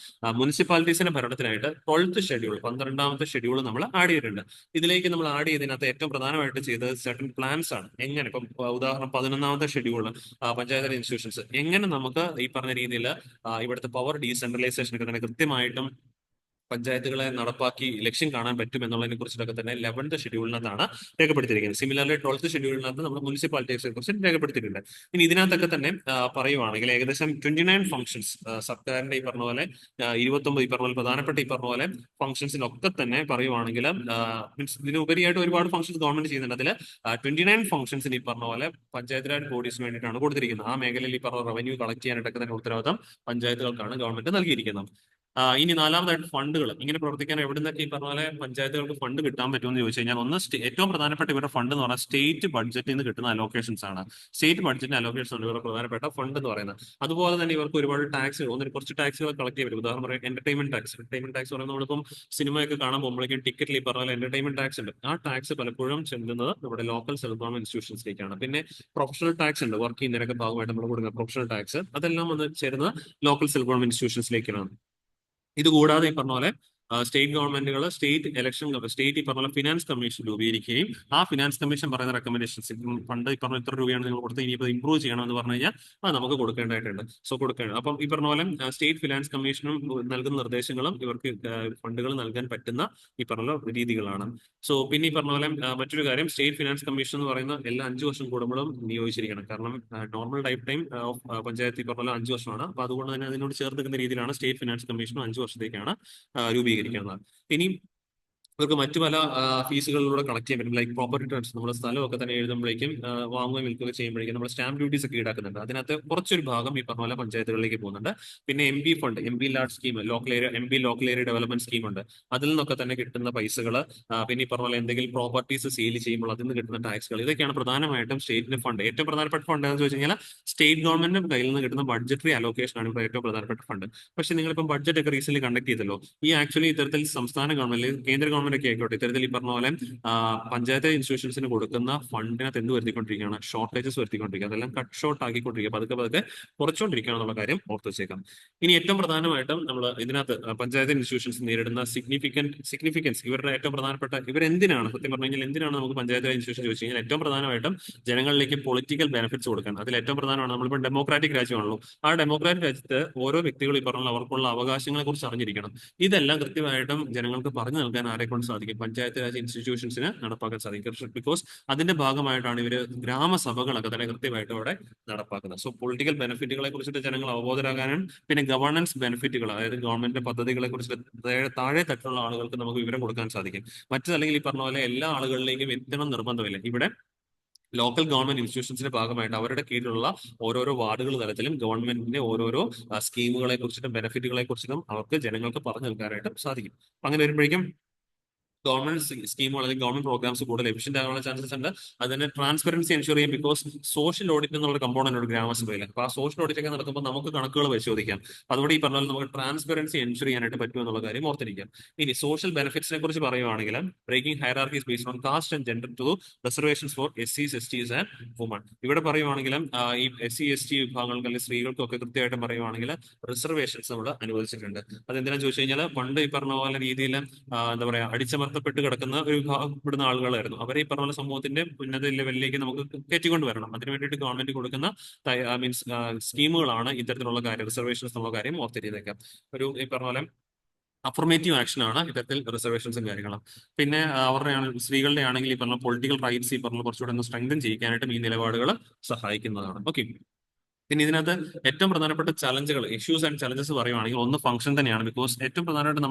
മുനിസിപ്പാലിറ്റീസിന്റെ ഭരണത്തിനായിട്ട് 12th ഷെഡ്യൂൾ, 12ാമത്തെ ഷെഡ്യൂൾ നമ്മൾ ആഡ് ചെയ്തിട്ടുണ്ട്. ഇതിലേക്ക് നമ്മൾ ആഡ് ചെയ്തതിനകത്ത് ഏറ്റവും പ്രധാനമായിട്ട് ചെയ്തത് സർട്ടൻ പ്ലാൻസ് ആണ്. എങ്ങനെ ഇപ്പം ഉദാഹരണം 11ാമത്തെ ഷെഡ്യൂൾ പഞ്ചായത്ത് ഇൻസ്റ്റിറ്റ്യൂഷൻസ് എങ്ങനെ നമുക്ക് ഈ പറഞ്ഞ രീതിയിൽ ഇവിടുത്തെ പവർ ഡീസെൻട്രലൈസേഷൻ ഒക്കെ തന്നെ കൃത്യമായിട്ടും പഞ്ചായത്തുകളെ നടപ്പാക്കി ലക്ഷ്യം കാണാൻ പറ്റും എന്നുള്ളതിനെ കുറിച്ചിട്ടൊക്കെ തന്നെ 11th ഷെഡ്യൂളിനകത്താണ് രേഖപ്പെടുത്തിയിരിക്കുന്നത്. സിമിലർലി 12th ഷെഡ്യൂളിനകത്ത് നമ്മൾ മുനിസിപ്പാലിറ്റീസിനെ കുറിച്ച് രേഖപ്പെടുത്തിയിട്ടുണ്ട്. ഇനി ഇതിനകത്തൊക്കെ തന്നെ പറയുവാണെങ്കിൽ ഏകദേശം 29 ഫംഗ്ഷൻസ് സർക്കാരിന്റെ ഈ പറഞ്ഞ പോലെ 29 ഈ പറഞ്ഞ പോലെ പ്രധാനപ്പെട്ട ഈ പറഞ്ഞ പോലെ ഫംഗ്ഷൻസിനൊക്കെ തന്നെ പറയുവാണെങ്കിൽ മീൻസ് ഇതിനുപരിയായിട്ട് ഒരുപാട് ഫംഗ്ഷൻസ് ഗവൺമെന്റ് ചെയ്യുന്നുണ്ട്. അതിൽ 29 ഫംഗ്ഷൻസിന് ഈ പറഞ്ഞ പോലെ പഞ്ചായത്ത് രാജ് ബോഡീസിന് വേണ്ടിയിട്ടാണ് കൊടുത്തിരിക്കുന്നത്. ആ മേഖലയിൽ ഈ പറഞ്ഞ റവന്യൂ കളക്ട് ചെയ്യാനായിട്ടൊക്കെ തന്നെ ഉത്തരവാദിത്തം പഞ്ചായത്തുകൾക്കാണ് ഗവൺമെന്റ് നൽകിയിരിക്കുന്നത്. ഇനി നാലാമതായിട്ട് ഫണ്ടുകൾ ഇങ്ങനെ പ്രവർത്തിക്കാൻ എവിടെ നിന്നൊക്കെ ഈ പറഞ്ഞ പോലെ പഞ്ചായത്തുകൾക്ക് ഫണ്ട് കിട്ടാൻ പറ്റുമെന്ന് ചോദിച്ചു കഴിഞ്ഞാൽ ഒന്ന് ഏറ്റവും പ്രധാനപ്പെട്ട ഇവരുടെ ഫണ്ട് എന്ന് പറഞ്ഞാൽ സ്റ്റേറ്റ് ബഡ്ജറ്റിൽ നിന്ന് കിട്ടുന്ന അലോക്കേഷൻസ് ആണ്. സ്റ്റേറ്റ് ബഡ്ജറ്റിന്റെ അലോക്കേഷൻ ആണ് ഇവരുടെ പ്രധാനപ്പെട്ട ഫണ്ട് എന്ന് പറയുന്നത്. അതുപോലെ തന്നെ ഇവർക്ക് ഒരുപാട് ടാക്സുകൾ, കുറച്ച് ടാക്സുകൾ കളക്ട് ചെയ്യാൻ പറ്റും. ഉദാഹരണം പറയാം, എന്റർടൈൻമെന്റ് ടാക്സ് പറയുന്നത് നമ്മളിപ്പം സിനിമയൊക്കെ കാണാൻ പോകുമ്പോഴേക്കും ടിക്കറ്റിൽ ഈ പറഞ്ഞ പോലെ എന്റർടൈൻമെന്റ് ടാക്സ് ഉണ്ട്. ആ ടാക്സ് പലപ്പോഴും ചെല്ലുന്നത് നമ്മുടെ ലോക്കൽ സെൽഫ് ഗവൺമെന്റ് ഇൻസ്റ്റിറ്റ്യൂഷൻസിലേക്കാണ്. പിന്നെ പ്രൊഫഷണൽ ടാക്സ് ഉണ്ട്, വർക്ക് ചെയ്യുന്നതിനൊക്കെ ഭാഗമായിട്ട് നമ്മൾ കൊടുക്കുന്ന പ്രൊഫഷണൽ ടാക്സ്, അതെല്ലാം വന്ന് ചേരുന്നത് ലോക്കൽ സെൽഫ് ഗവൺമെന്റ് ഇൻസ്റ്റിറ്റ്യൂഷൻസിലേക്കാണ്. ഇത് കൂടാതെ ഈ പറഞ്ഞ പോലെ സ്റ്റേറ്റ് ഗവൺമെന്റുകൾ സ്റ്റേറ്റ് ഈ പറഞ്ഞ ഫിനാൻസ് കമ്മീഷൻ രൂപീകരിക്കുകയും ആ ഫിനാൻസ് കമ്മീഷൻ പറയുന്ന റെക്കമെൻഡേഷൻസ് ഫണ്ട് ഈ പറഞ്ഞ ഇത്ര രൂപയാണ് നിങ്ങൾ കൊടുത്ത് ഇനിയിപ്പോൾ ഇംപ്രൂവ് ചെയ്യണമെന്ന് പറഞ്ഞു കഴിഞ്ഞാൽ അത് നമുക്ക് കൊടുക്കേണ്ടതായിട്ടുണ്ട്. സോ കൊടുക്കേണ്ടത് അപ്പം ഈ പറഞ്ഞ പോലെ സ്റ്റേറ്റ് ഫിനാൻസ് കമ്മീഷനും നൽകുന്ന നിർദ്ദേശങ്ങളും ഇവർക്ക് ഫണ്ടുകൾ നൽകാൻ പറ്റുന്ന ഈ പറഞ്ഞ രീതികളാണ്. സോ പിന്നെ ഈ പറഞ്ഞ പോലെ മറ്റൊരു കാര്യം, സ്റ്റേറ്റ് ഫിനാൻസ് കമ്മീഷൻ എന്ന് പറയുന്ന എല്ലാ 5 വർഷം കൂടുമ്പോഴും നിയോഗിച്ചിരിക്കണം. കാരണം normal life time of panchayat ഈ പറഞ്ഞ പോലെ 5 വർഷമാണ്. അപ്പൊ അതുകൊണ്ട് തന്നെ അതിനോട് ചേർത്ത് നിൽക്കുന്ന രീതിയിലാണ് സ്റ്റേറ്റ് ഫിനാൻസ് കമ്മീഷനും 5 വർഷത്തേക്കാണ് രൂപീകരിക്കുന്നത്. ഇനി ഇവർക്ക് മറ്റു പല ഫീസുകളിലൂടെ കളക്ട് ചെയ്യാൻ പറ്റും. ലൈക്ക് പ്രോപ്പർട്ടി ടാക്സ്, നമ്മുടെ സ്ഥലമൊക്കെ തന്നെ എഴുതുമ്പോഴേക്കും വാങ്ങുകയും വിൽക്കുകയും ചെയ്യുമ്പോഴേക്കും നമ്മൾ സ്റ്റാമ്പ് ഡ്യൂട്ടീസ് ഒക്കെ ഈടാക്കുന്നുണ്ട്. അതിനകത്ത് കുറച്ചൊരു ഭാഗം ഈ പറഞ്ഞ പോലെ പഞ്ചായത്തുകളിലേക്ക് പോകുന്നുണ്ട്. പിന്നെ MP fund, MP large scheme, local area development scheme ഉണ്ട്. അതിൽ നിന്നൊക്കെ തന്നെ കിട്ടുന്ന പൈസകൾ, പിന്നെ ഈ പറഞ്ഞ പോലെ എന്തെങ്കിലും പ്രോപ്പർട്ടീസ് സെയിൽ ചെയ്യുമ്പോൾ അതിൽ നിന്ന് കിട്ടുന്ന ടാക്സുകൾ, ഇതൊക്കെയാണ് പ്രധാനമായിട്ടും സ്റ്റേറ്റിന്റെ ഫണ്ട്. ഏറ്റവും പ്രധാനപ്പെട്ട ഫണ്ട് എന്ന് ചോദിച്ചു കഴിഞ്ഞാൽ സ്റ്റേറ്റ് ഗവൺമെന്റിന്റെ കയ്യിൽ നിന്ന് കിട്ടുന്ന ബഡ്ജറ്ററി അലോക്കേഷൻ ആണ് ഇപ്പോൾ ഏറ്റവും പ്രധാനപ്പെട്ട ഫണ്ട്. പക്ഷെ നിങ്ങളിപ്പം ബഡ്ജറ്റ് ഒക്കെ റീസെന്റ് കണ്ടക്ട് ചെയ്തല്ലോ, ഈ ആക്ച്വലി ഇത്തരത്തിൽ സംസ്ഥാന ഗവൺമെന്റ്, കേന്ദ്ര ഗവൺമെന്റ് ഒക്കെ ആയിക്കോട്ടെ, ഇത്തരത്തിൽ ഈ പറഞ്ഞ പോലെ പഞ്ചായത്ത് ഇൻസ്റ്റിറ്റ്യൂഷൻസിന് കൊടുക്കുന്ന ഫണ്ടിനകത്ത് എന്ത് വരുത്തിക്കൊണ്ടിരിക്കുകയാണ്, ഷോർട്ടേജസ് വരുത്തിക്കൊണ്ടിരിക്കുക. അതെല്ലാം കട്ട് ഷോർട്ട് ആക്കിക്കൊണ്ടിരിക്കുക, പതുക്കെ കുറച്ചുകൊണ്ടിരിക്കുക എന്നുള്ള കാര്യം ഓർത്ത് വെച്ചേക്കാം. ഇനി ഏറ്റവും പ്രധാനമായിട്ടും നമ്മൾ ഇതിനകത്ത് പഞ്ചായത്ത് ഇൻസ്റ്റിറ്റ്യൂഷൻസ് നേരിടുന്ന സിഗ്നിഫിക്കൻസ്, ഇവരുടെ ഏറ്റവും പ്രധാനപ്പെട്ട ഇവരെന്തിനാണ് സത്യം പറഞ്ഞു കഴിഞ്ഞാൽ എന്തിനാണ് നമുക്ക് പഞ്ചായത്ത് ഇൻസ്റ്റിറ്റ്യൂഷൻ ചോദിച്ചു കഴിഞ്ഞാൽ ഏറ്റവും പ്രധാനമായിട്ടും ജനങ്ങളിലേക്ക് പൊളിറ്റിക്കൽ ബെനിഫിറ്റ്സ് കൊടുക്കാൻ. അതിൽ ഏറ്റവും പ്രധാനമാണ് നമ്മളിപ്പോൾ ഡെമോക്രാറ്റിക് രാജ്യമാണല്ലോ, ആ ഡെമോക്രാറ്റിക് രാജ്യത്ത് ഓരോ വ്യക്തികളും ഈ പറഞ്ഞ അവർക്കുള്ള അവകാശങ്ങളെ കുറിച്ച് അറിഞ്ഞിരിക്കണം. ഇതെല്ലാം കൃത്യമായിട്ടും ജനങ്ങൾക്ക് പറഞ്ഞു നൽകാൻ ആരെ കൊണ്ട് സാധിക്കും? പഞ്ചായത്ത് രാജ് ഇൻസ്റ്റിറ്റ്യൂഷൻസിന് നടപ്പാക്കാൻ സാധിക്കും. ബിക്കോസ് അതിന്റെ ഭാഗമായിട്ടാണ് ഇവര് ഗ്രാമസഭകളൊക്കെ തന്നെ കൃത്യമായിട്ട് അവിടെ നടപ്പാക്കുന്നത്. സോ പൊളിറ്റിക്കൽ ബെനിഫിറ്റുകളെ കുറിച്ചിട്ട് ജനങ്ങൾ അവബോധരാകാനും പിന്നെ ഗവർണൻസ് ബെനിഫിറ്റുകൾ, അതായത് ഗവൺമെന്റിന്റെ പദ്ധതികളെ കുറിച്ച് താഴെ തട്ടിലുള്ള ആളുകൾക്ക് നമുക്ക് വിവരം കൊടുക്കാൻ സാധിക്കും. മറ്റല്ലെങ്കിൽ ഈ പറഞ്ഞ പോലെ എല്ലാ ആളുകളിലേക്കും എത്തണം നിർബന്ധമില്ല. ഇവിടെ ലോക്കൽ ഗവൺമെന്റ് ഇൻസ്റ്റിറ്റ്യൂഷൻസിന്റെ ഭാഗമായിട്ട് അവരുടെ കീഴിലുള്ള ഓരോരോ വാർഡുകൾ തലത്തിലും ഗവൺമെന്റിന്റെ ഓരോരോ സ്കീമുകളെ കുറിച്ചിട്ടും ബെനിഫിറ്റുകളെ കുറിച്ചിട്ടും അവർക്ക് ജനങ്ങൾക്ക് പറഞ്ഞു നൽകാനായിട്ട് സാധിക്കും. അങ്ങനെ വരുമ്പോഴേക്കും ഗവൺമെന്റ് സ്കീമുകൾ അല്ലെങ്കിൽ ഗവൺമെന്റ് പ്രോഗ്രാംസ് കൂടുതൽ എഫിഷ്യന്റ് ആകാനുള്ള ചാൻസസ് ഉണ്ട്. അതിന് ട്രാൻസ്പെറൻസി എൻഷുർ ചെയ്യും. ബിക്കോസ് സോഷ്യൽ ഓഡിറ്റ് എന്നുള്ള കമ്പോണന്റ് ഉണ്ട് ഗ്രാമസഭയിൽ. അപ്പൊ ആ സോഷ്യൽ ഓഡിറ്റ് ഒക്കെ നടത്തുമ്പോൾ നമുക്ക് കണക്കുകൾ പരിശോധിക്കാം. അതുകൊണ്ട് ഈ പറഞ്ഞ പോലെ നമുക്ക് ട്രാൻസ്പെറൻസി എൻഷുർ ചെയ്യാനായിട്ട് പറ്റും എന്നുള്ള കാര്യം ഓർത്തിരിക്കാം. ഇനി സോഷ്യൽ ബെനിഫിറ്റ്സിനെ കുറിച്ച് പറയുവാണെങ്കിൽ breaking hierarchies based on caste and gender to reservations for SCs, STs and woman. ഇവിടെ പറയുവാണെങ്കിലും ഈ SC, ST വിഭാഗങ്ങൾക്ക് അല്ലെങ്കിൽ സ്ത്രീകൾക്കൊക്കെ കൃത്യമായിട്ടും പറയുവാണെങ്കിൽ റിസർവേഷൻസ് നമ്മൾ അനുവദിച്ചിട്ടുണ്ട്. അതെന്തിനാന്ന് ചോദിച്ചു കഴിഞ്ഞാൽ പണ്ട് ഈ പറഞ്ഞ പോലെ രീതിയിൽ എന്താ പറയാ അടിച്ചമർത്തപ്പെട്ട് കിടക്കുന്ന ഒരു വിഭാഗപ്പെടുന്ന ആളുകളായിരുന്നു. അവരെ ഈ പറഞ്ഞ പോലെ സമൂഹത്തിന്റെ ഉന്നത ലെവലിലേക്ക് നമുക്ക് കയറ്റിക്കൊണ്ട് വരണം. അതിന് വേണ്ടിയിട്ട് ഗവൺമെന്റ് കൊടുക്കുന്ന മീൻസ് സ്കീമുകളാണ് ഇത്തരത്തിലുള്ള കാര്യം, റിസർവേഷൻസ് എന്നുള്ള കാര്യം ഓർത്തിരിക്കുന്നേക്കാം. ഒരു ഈ പറഞ്ഞ പോലെ അഫർമേറ്റീവ് ആക്ഷൻ ആണ് ഇത്തരത്തിൽ റിസർവേഷൻസും കാര്യങ്ങളും. പിന്നെ അവരുടെ സ്ത്രീകളുടെ ആണെങ്കിൽ ഈ പറഞ്ഞ പൊളിറ്റിക്കൽ റൈറ്റ്സ് ഈ പറഞ്ഞ കുറച്ചുകൂടെ ഒന്ന് സ്ട്രെങ്തൻ ചെയ്യിക്കാനായിട്ടും ഈ നിലപാടുകൾ സഹായിക്കുന്നതാണ്. ഓക്കെ. പിന്നെ ഇതിനകത്ത് ഏറ്റവും പ്രധാനപ്പെട്ട ചലഞ്ചുകൾ, ഇഷ്യൂസ് ആൻഡ് ചലഞ്ചസ് പറയുവാണെങ്കിൽ ഒന്ന് ഫംഗ്ഷൻ തന്നെയാണ്. ബിക്കോസ് ഏറ്റവും പ്രധാനമായിട്ട്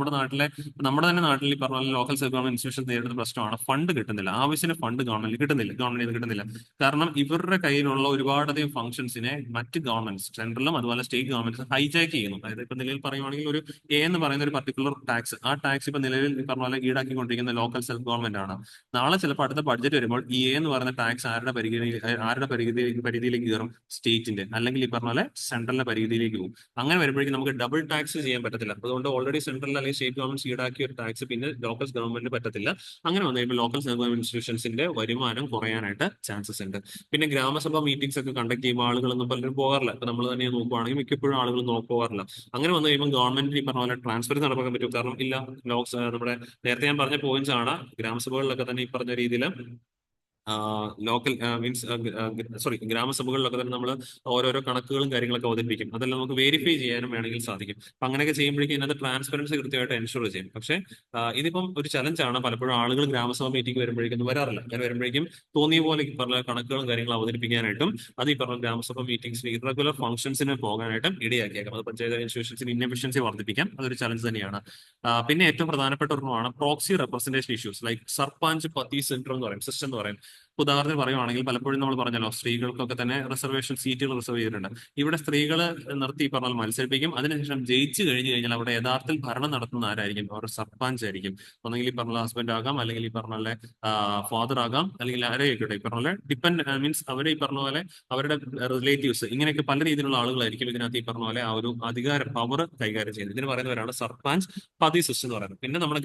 നമ്മുടെ തന്നെ നാട്ടിൽ ഈ പറഞ്ഞ ലോക്കൽ സെൽഫ് ഗവൺമെന്റ് ഇൻസ്റ്റിറ്റ്യൂഷൻ നേരിടുന്ന പ്രശ്നമാണ് ഫണ്ട് കിട്ടുന്നില്ല. ആവശ്യത്തിന് ഫണ്ട് ഗവൺമെന്റ് കിട്ടുന്നില്ല. കാരണം ഇവരുടെ കയ്യിലുള്ള ഒരുപാടധികം ഫംഗ്ഷൻസിനെ മറ്റ് ഗവൺമെന്റ്സ്, സെൻട്രലും അതുപോലെ സ്റ്റേറ്റ് ഗവൺമെന്റ്സ് ഹൈജാക്ക് ചെയ്യുന്നു. അതായത് ഇപ്പൊ നിലവിൽ പറയുവാണെങ്കിൽ ഒരു എന്ന് പറയുന്ന ഒരു പർട്ടിക്കുലർ ടാക്സ്, ആ ടാക്സ് ഇപ്പൊ നിലവിൽ ഈ പറഞ്ഞ പോലെ ഈടാക്കിക്കൊണ്ടിരിക്കുന്ന ലോക്കൽ സെൽഫ് ഗവൺമെന്റ് ആണ്. നാളെ ചിലപ്പോൾ അടുത്ത ബഡ്ജറ്റ് വരുമ്പോൾ എന്ന് പറയുന്ന ടാക്സ് ആരുടെ പരിധിയിലേക്ക് കയറും? സ്റ്റേറ്റിന്റെ അല്ലെങ്കിൽ ഈ പറഞ്ഞ പോലെ സെൻട്രലിന്റെ പരിധിയിലേക്ക് പോകും. അങ്ങനെ വരുമ്പോഴേക്കും നമുക്ക് ഡബിൾ ടാക്സ് ചെയ്യാൻ പറ്റത്തില്ല. അതുകൊണ്ട് ഓൾറെഡി സെൻട്രൽ അല്ലെങ്കിൽ സ്റ്റേറ്റ് ഗവൺമെന്റ് ഈടാക്കിയ ഒരു ടാക്സ് പിന്നെ ലോക്കൽ ഗവൺമെന്റ് പറ്റത്തില്ല. അങ്ങനെ വന്നു കഴിയുമ്പോൾ ലോക്കൽ ഗവൺമെന്റ് ഇൻസ്റ്റിറ്റ്യൂഷൻസിന്റെ വരുമാനം കുറയാനായിട്ട് ചാൻസസ് ഉണ്ട്. പിന്നെ ഗ്രാമസഭ മീറ്റിംഗ്സ് ഒക്കെ കണ്ടക്ട് ചെയ്യുമ്പോൾ ആളുകളൊന്നും പലരും പോകാറില്ല. ഇപ്പൊ നമ്മൾ തന്നെ നോക്കുവാണെങ്കിൽ മിക്കപ്പോഴും ആളുകൾ പോകാറില്ല. അങ്ങനെ വന്നു കഴിയുമ്പോൾ ഗവൺമെന്റ് ഈ പറഞ്ഞ പോലെ ട്രാൻസ്ഫർ നടപ്പാക്കാൻ പറ്റും. കാരണം ഇല്ല, നമ്മുടെ നേരത്തെ ഞാൻ പറഞ്ഞ പോയിന്റ്സ് ആണ്. ഗ്രാമസഭകളിലൊക്കെ തന്നെ ഈ പറഞ്ഞ രീതിയിൽ ലോക്കൽ മീൻസ് സോറി ഗ്രാമസഭകളിലൊക്കെ തന്നെ നമ്മൾ ഓരോരോ കണക്കുകളും കാര്യങ്ങളൊക്കെ അവതരിപ്പിക്കും. അതെല്ലാം നമുക്ക് വെരിഫൈ ചെയ്യാനും വേണമെങ്കിൽ സാധിക്കും. അപ്പൊ അങ്ങനെയൊക്കെ ചെയ്യുമ്പോഴേക്കും ഇതിനകത്ത് ട്രാൻസ്പെറൻസി കൃത്യമായിട്ട് എൻഷുർ ചെയ്യും. പക്ഷേ ഇതിപ്പം ഒരു ചലഞ്ചാണ്. പലപ്പോഴും ആളുകൾ ഗ്രാമസഭ മീറ്റിംഗ് വരുമ്പോഴേക്കും വരാറില്ല. അങ്ങനെ വരുമ്പോഴേക്കും തോന്നിയ പോലെ പറഞ്ഞ കണക്കുകളും കാര്യങ്ങളും അവതരിപ്പിക്കാനായിട്ടും അത് ഈ പറഞ്ഞ ഗ്രാമസഭ മീറ്റിംഗ്സിന് ഇറഗുലർ ഫംഗ്ഷൻസിന് പോകാനായിട്ടും ഇടയാക്കിയേക്കാം. അത് പഞ്ചായത്ത് ഇൻസ്റ്റിറ്റ്യൂഷൻസിന് ഇൻഎഫിഷ്യൻസി വർദ്ധിപ്പിക്കാം. അതൊരു ചലഞ്ച് തന്നെയാണ്. പിന്നെ ഏറ്റവും പ്രധാനപ്പെട്ട ഒരെണ്ണമാണ് proxy representation issues like sarpanch pati syndrome എന്ന് പറയും, സിസ്റ്റം എന്ന് പറയും. ഉദാഹരണത്തിന് പറയുവാണെങ്കിൽ പലപ്പോഴും നമ്മൾ പറഞ്ഞല്ലോ സ്ത്രീകൾക്കൊക്കെ തന്നെ റിസർവേഷൻ സീറ്റുകൾ റിസർവ് ചെയ്തിട്ടുണ്ട്. ഇവിടെ സ്ത്രീകളെ നിർത്തി പറഞ്ഞാൽ മത്സരിപ്പിക്കും. അതിനുശേഷം ജയിച്ചു കഴിഞ്ഞു കഴിഞ്ഞാൽ അവിടെ യഥാർത്ഥത്തിൽ ഭരണം നടത്തുന്ന ആരായിരിക്കും? അവർ സർപഞ്ച് ആയിരിക്കും. ഒന്നെങ്കിൽ ഈ പറഞ്ഞ ഹസ്ബൻഡ് ആകാം, അല്ലെങ്കിൽ ഈ പറഞ്ഞ പോലെ ഫാദർ ആകാം, അല്ലെങ്കിൽ ആരെയൊക്കെ ഈ പറഞ്ഞ പോലെ ഡിപ്പെൻഡ് മീൻസ് അവരെ ഈ പറഞ്ഞ പോലെ അവരുടെ റിലേറ്റീവ്സ്, ഇങ്ങനെയൊക്കെ പല രീതിയിലുള്ള ആളുകളായിരിക്കും ഇതിനകത്ത് ഈ പറഞ്ഞ പോലെ ആ ഒരു അധികാരം പവർ കൈകാര്യം ചെയ്യുന്നത്. ഇതിന് പറയുന്നവരാണ് സർപഞ്ച് പതി സിസ്റ്റം എന്ന് പറയുന്നത്. പിന്നെ നമ്മുടെ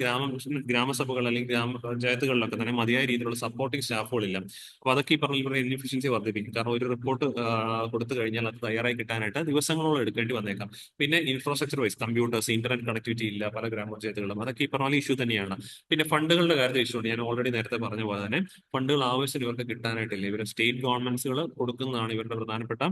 ഗ്രാമസഭകൾ അല്ലെങ്കിൽ ഗ്രാമപഞ്ചായത്തുകളിലൊക്കെ തന്നെ മതിയായ രീതിയിലുള്ള സപ്പോർട്ടിംഗ് സ്റ്റാഫുകളില്ല. അപ്പൊ അതൊക്കെ ഈ പറഞ്ഞ ഇവരുടെ ഇൻഎഫിഷ്യൻസി വർദ്ധിപ്പിക്കും. കാരണം ഒരു റിപ്പോർട്ട് കൊടുത്തു കഴിഞ്ഞാൽ അത് തയ്യാറായി കിട്ടാനായിട്ട് ദിവസങ്ങളോളം എടുക്കേണ്ടി വന്നേക്കാം. പിന്നെ infrastructure wise computers, internet connectivity ഇല്ല പല ഗ്രാമപഞ്ചായത്തുകളും. അതൊക്കെ ഈ പറഞ്ഞ ഇഷ്യൂ തന്നെയാണ്. പിന്നെ ഫണ്ടുകളുടെ കാര്യത്തിൽ ഇഷ്യൂ ഉണ്ട്. ഞാൻ ഓൾറെഡി നേരത്തെ പറഞ്ഞ പോലെ തന്നെ ഫണ്ടുകൾ ആവശ്യത്തിന് ഇവർക്ക് കിട്ടാനായിട്ടില്ല. ഇവർ സ്റ്റേറ്റ് ഗവൺമെന്റ്സുകൾ കൊടുക്കുന്നതാണ് ഇവരുടെ പ്രധാനപ്പെട്ട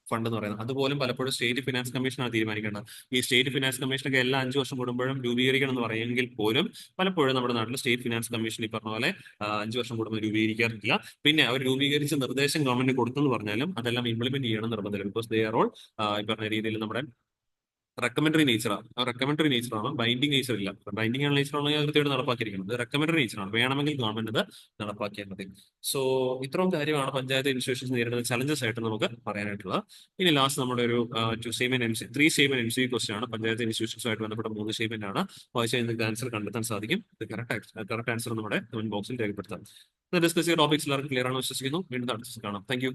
ഫണ്ട് എന്ന് പറയുന്നത്. അതുപോലും പലപ്പോഴും സ്റ്റേറ്റ് ഫിനാൻസ് കമ്മീഷനാണ് തീരുമാനിക്കേണ്ടത്. ഈ സ്റ്റേറ്റ് ഫിനാൻസ് കമ്മീഷനൊക്കെ എല്ലാ 5 വർഷം കൂടുമ്പോഴും രൂപീകരിക്കണം എന്ന് പറയുമെങ്കിൽ പോലും പലപ്പോഴും നമ്മുടെ നാട്ടിൽ സ്റ്റേറ്റ് ഫിനാൻസ് കമ്മീഷൻ ഈ പറഞ്ഞ പോലെ 5 വർഷം കൂടുമ്പോൾ രൂപീകരിക്കാറില്ല. പിന്നെ അവർ രൂപീകരിച്ച നിർദ്ദേശം ഗവൺമെന്റ് കൊടുത്തെന്ന് പറഞ്ഞാലും അതെല്ലാം ഇംപ്ലിമെന്റ് ചെയ്യണം നിർബന്ധമില്ല. ബിക്കോസ് ദേ ആർ ഓൾ ഈ പറഞ്ഞ രീതിയിൽ നമ്മുടെ റെക്കമെൻഡറി നേച്ചറാണ്, ബൈൻഡിങ് നേച്ചർ ഇല്ല. ബൈൻഡിങ് നേച്ചർ ആണെങ്കിൽ കൃത്യമായിട്ട് നടപ്പാക്കിയിരിക്കുന്നത്. റെക്കമെൻഡറി നേച്ചറാണ്, വേണമെങ്കിൽ ഗവൺമെന്റ് അത് നടപ്പാക്കിയാൽ മതി. സോ ഇത്രയും കാര്യമാണ് പഞ്ചായത്ത് ഇൻസ്റ്റിറ്റ്യൂഷൻസ് നേരിടുന്ന ചലഞ്ചസ് ആയിട്ട് നമുക്ക് പറയാനായിട്ടുള്ളത്. ഇനി ലാസ്റ്റ് നമ്മുടെ ഒരു 3 സ്റ്റേറ്റ്മെന്റ് MCQ ക്വസ്റ്റ്യൻ ആണ്. പഞ്ചായത്ത് ഇൻസ്റ്റിറ്റ്യൂഷൻസുമായിട്ട് ബന്ധപ്പെട്ട 3 സ്റ്റേറ്റ്മെന്റ് ആണ്. വായിച്ചാൽ നിങ്ങൾക്ക് ആൻസർ കണ്ടെത്താൻ സാധിക്കും. ഇത് കറക്റ്റ് ആൻസർ നമ്മുടെ കമന്റ് ബോക്സിൽ രേഖപ്പെടുത്താം. ഡിസ്കസ് ചെയ്ത ടോപ്പിക്സ് എല്ലാവർക്കും ക്ലിയർ ആണെന്ന് വിശ്വസിക്കുന്നു. വീണ്ടും അടുത്ത കാണാം. Thank you.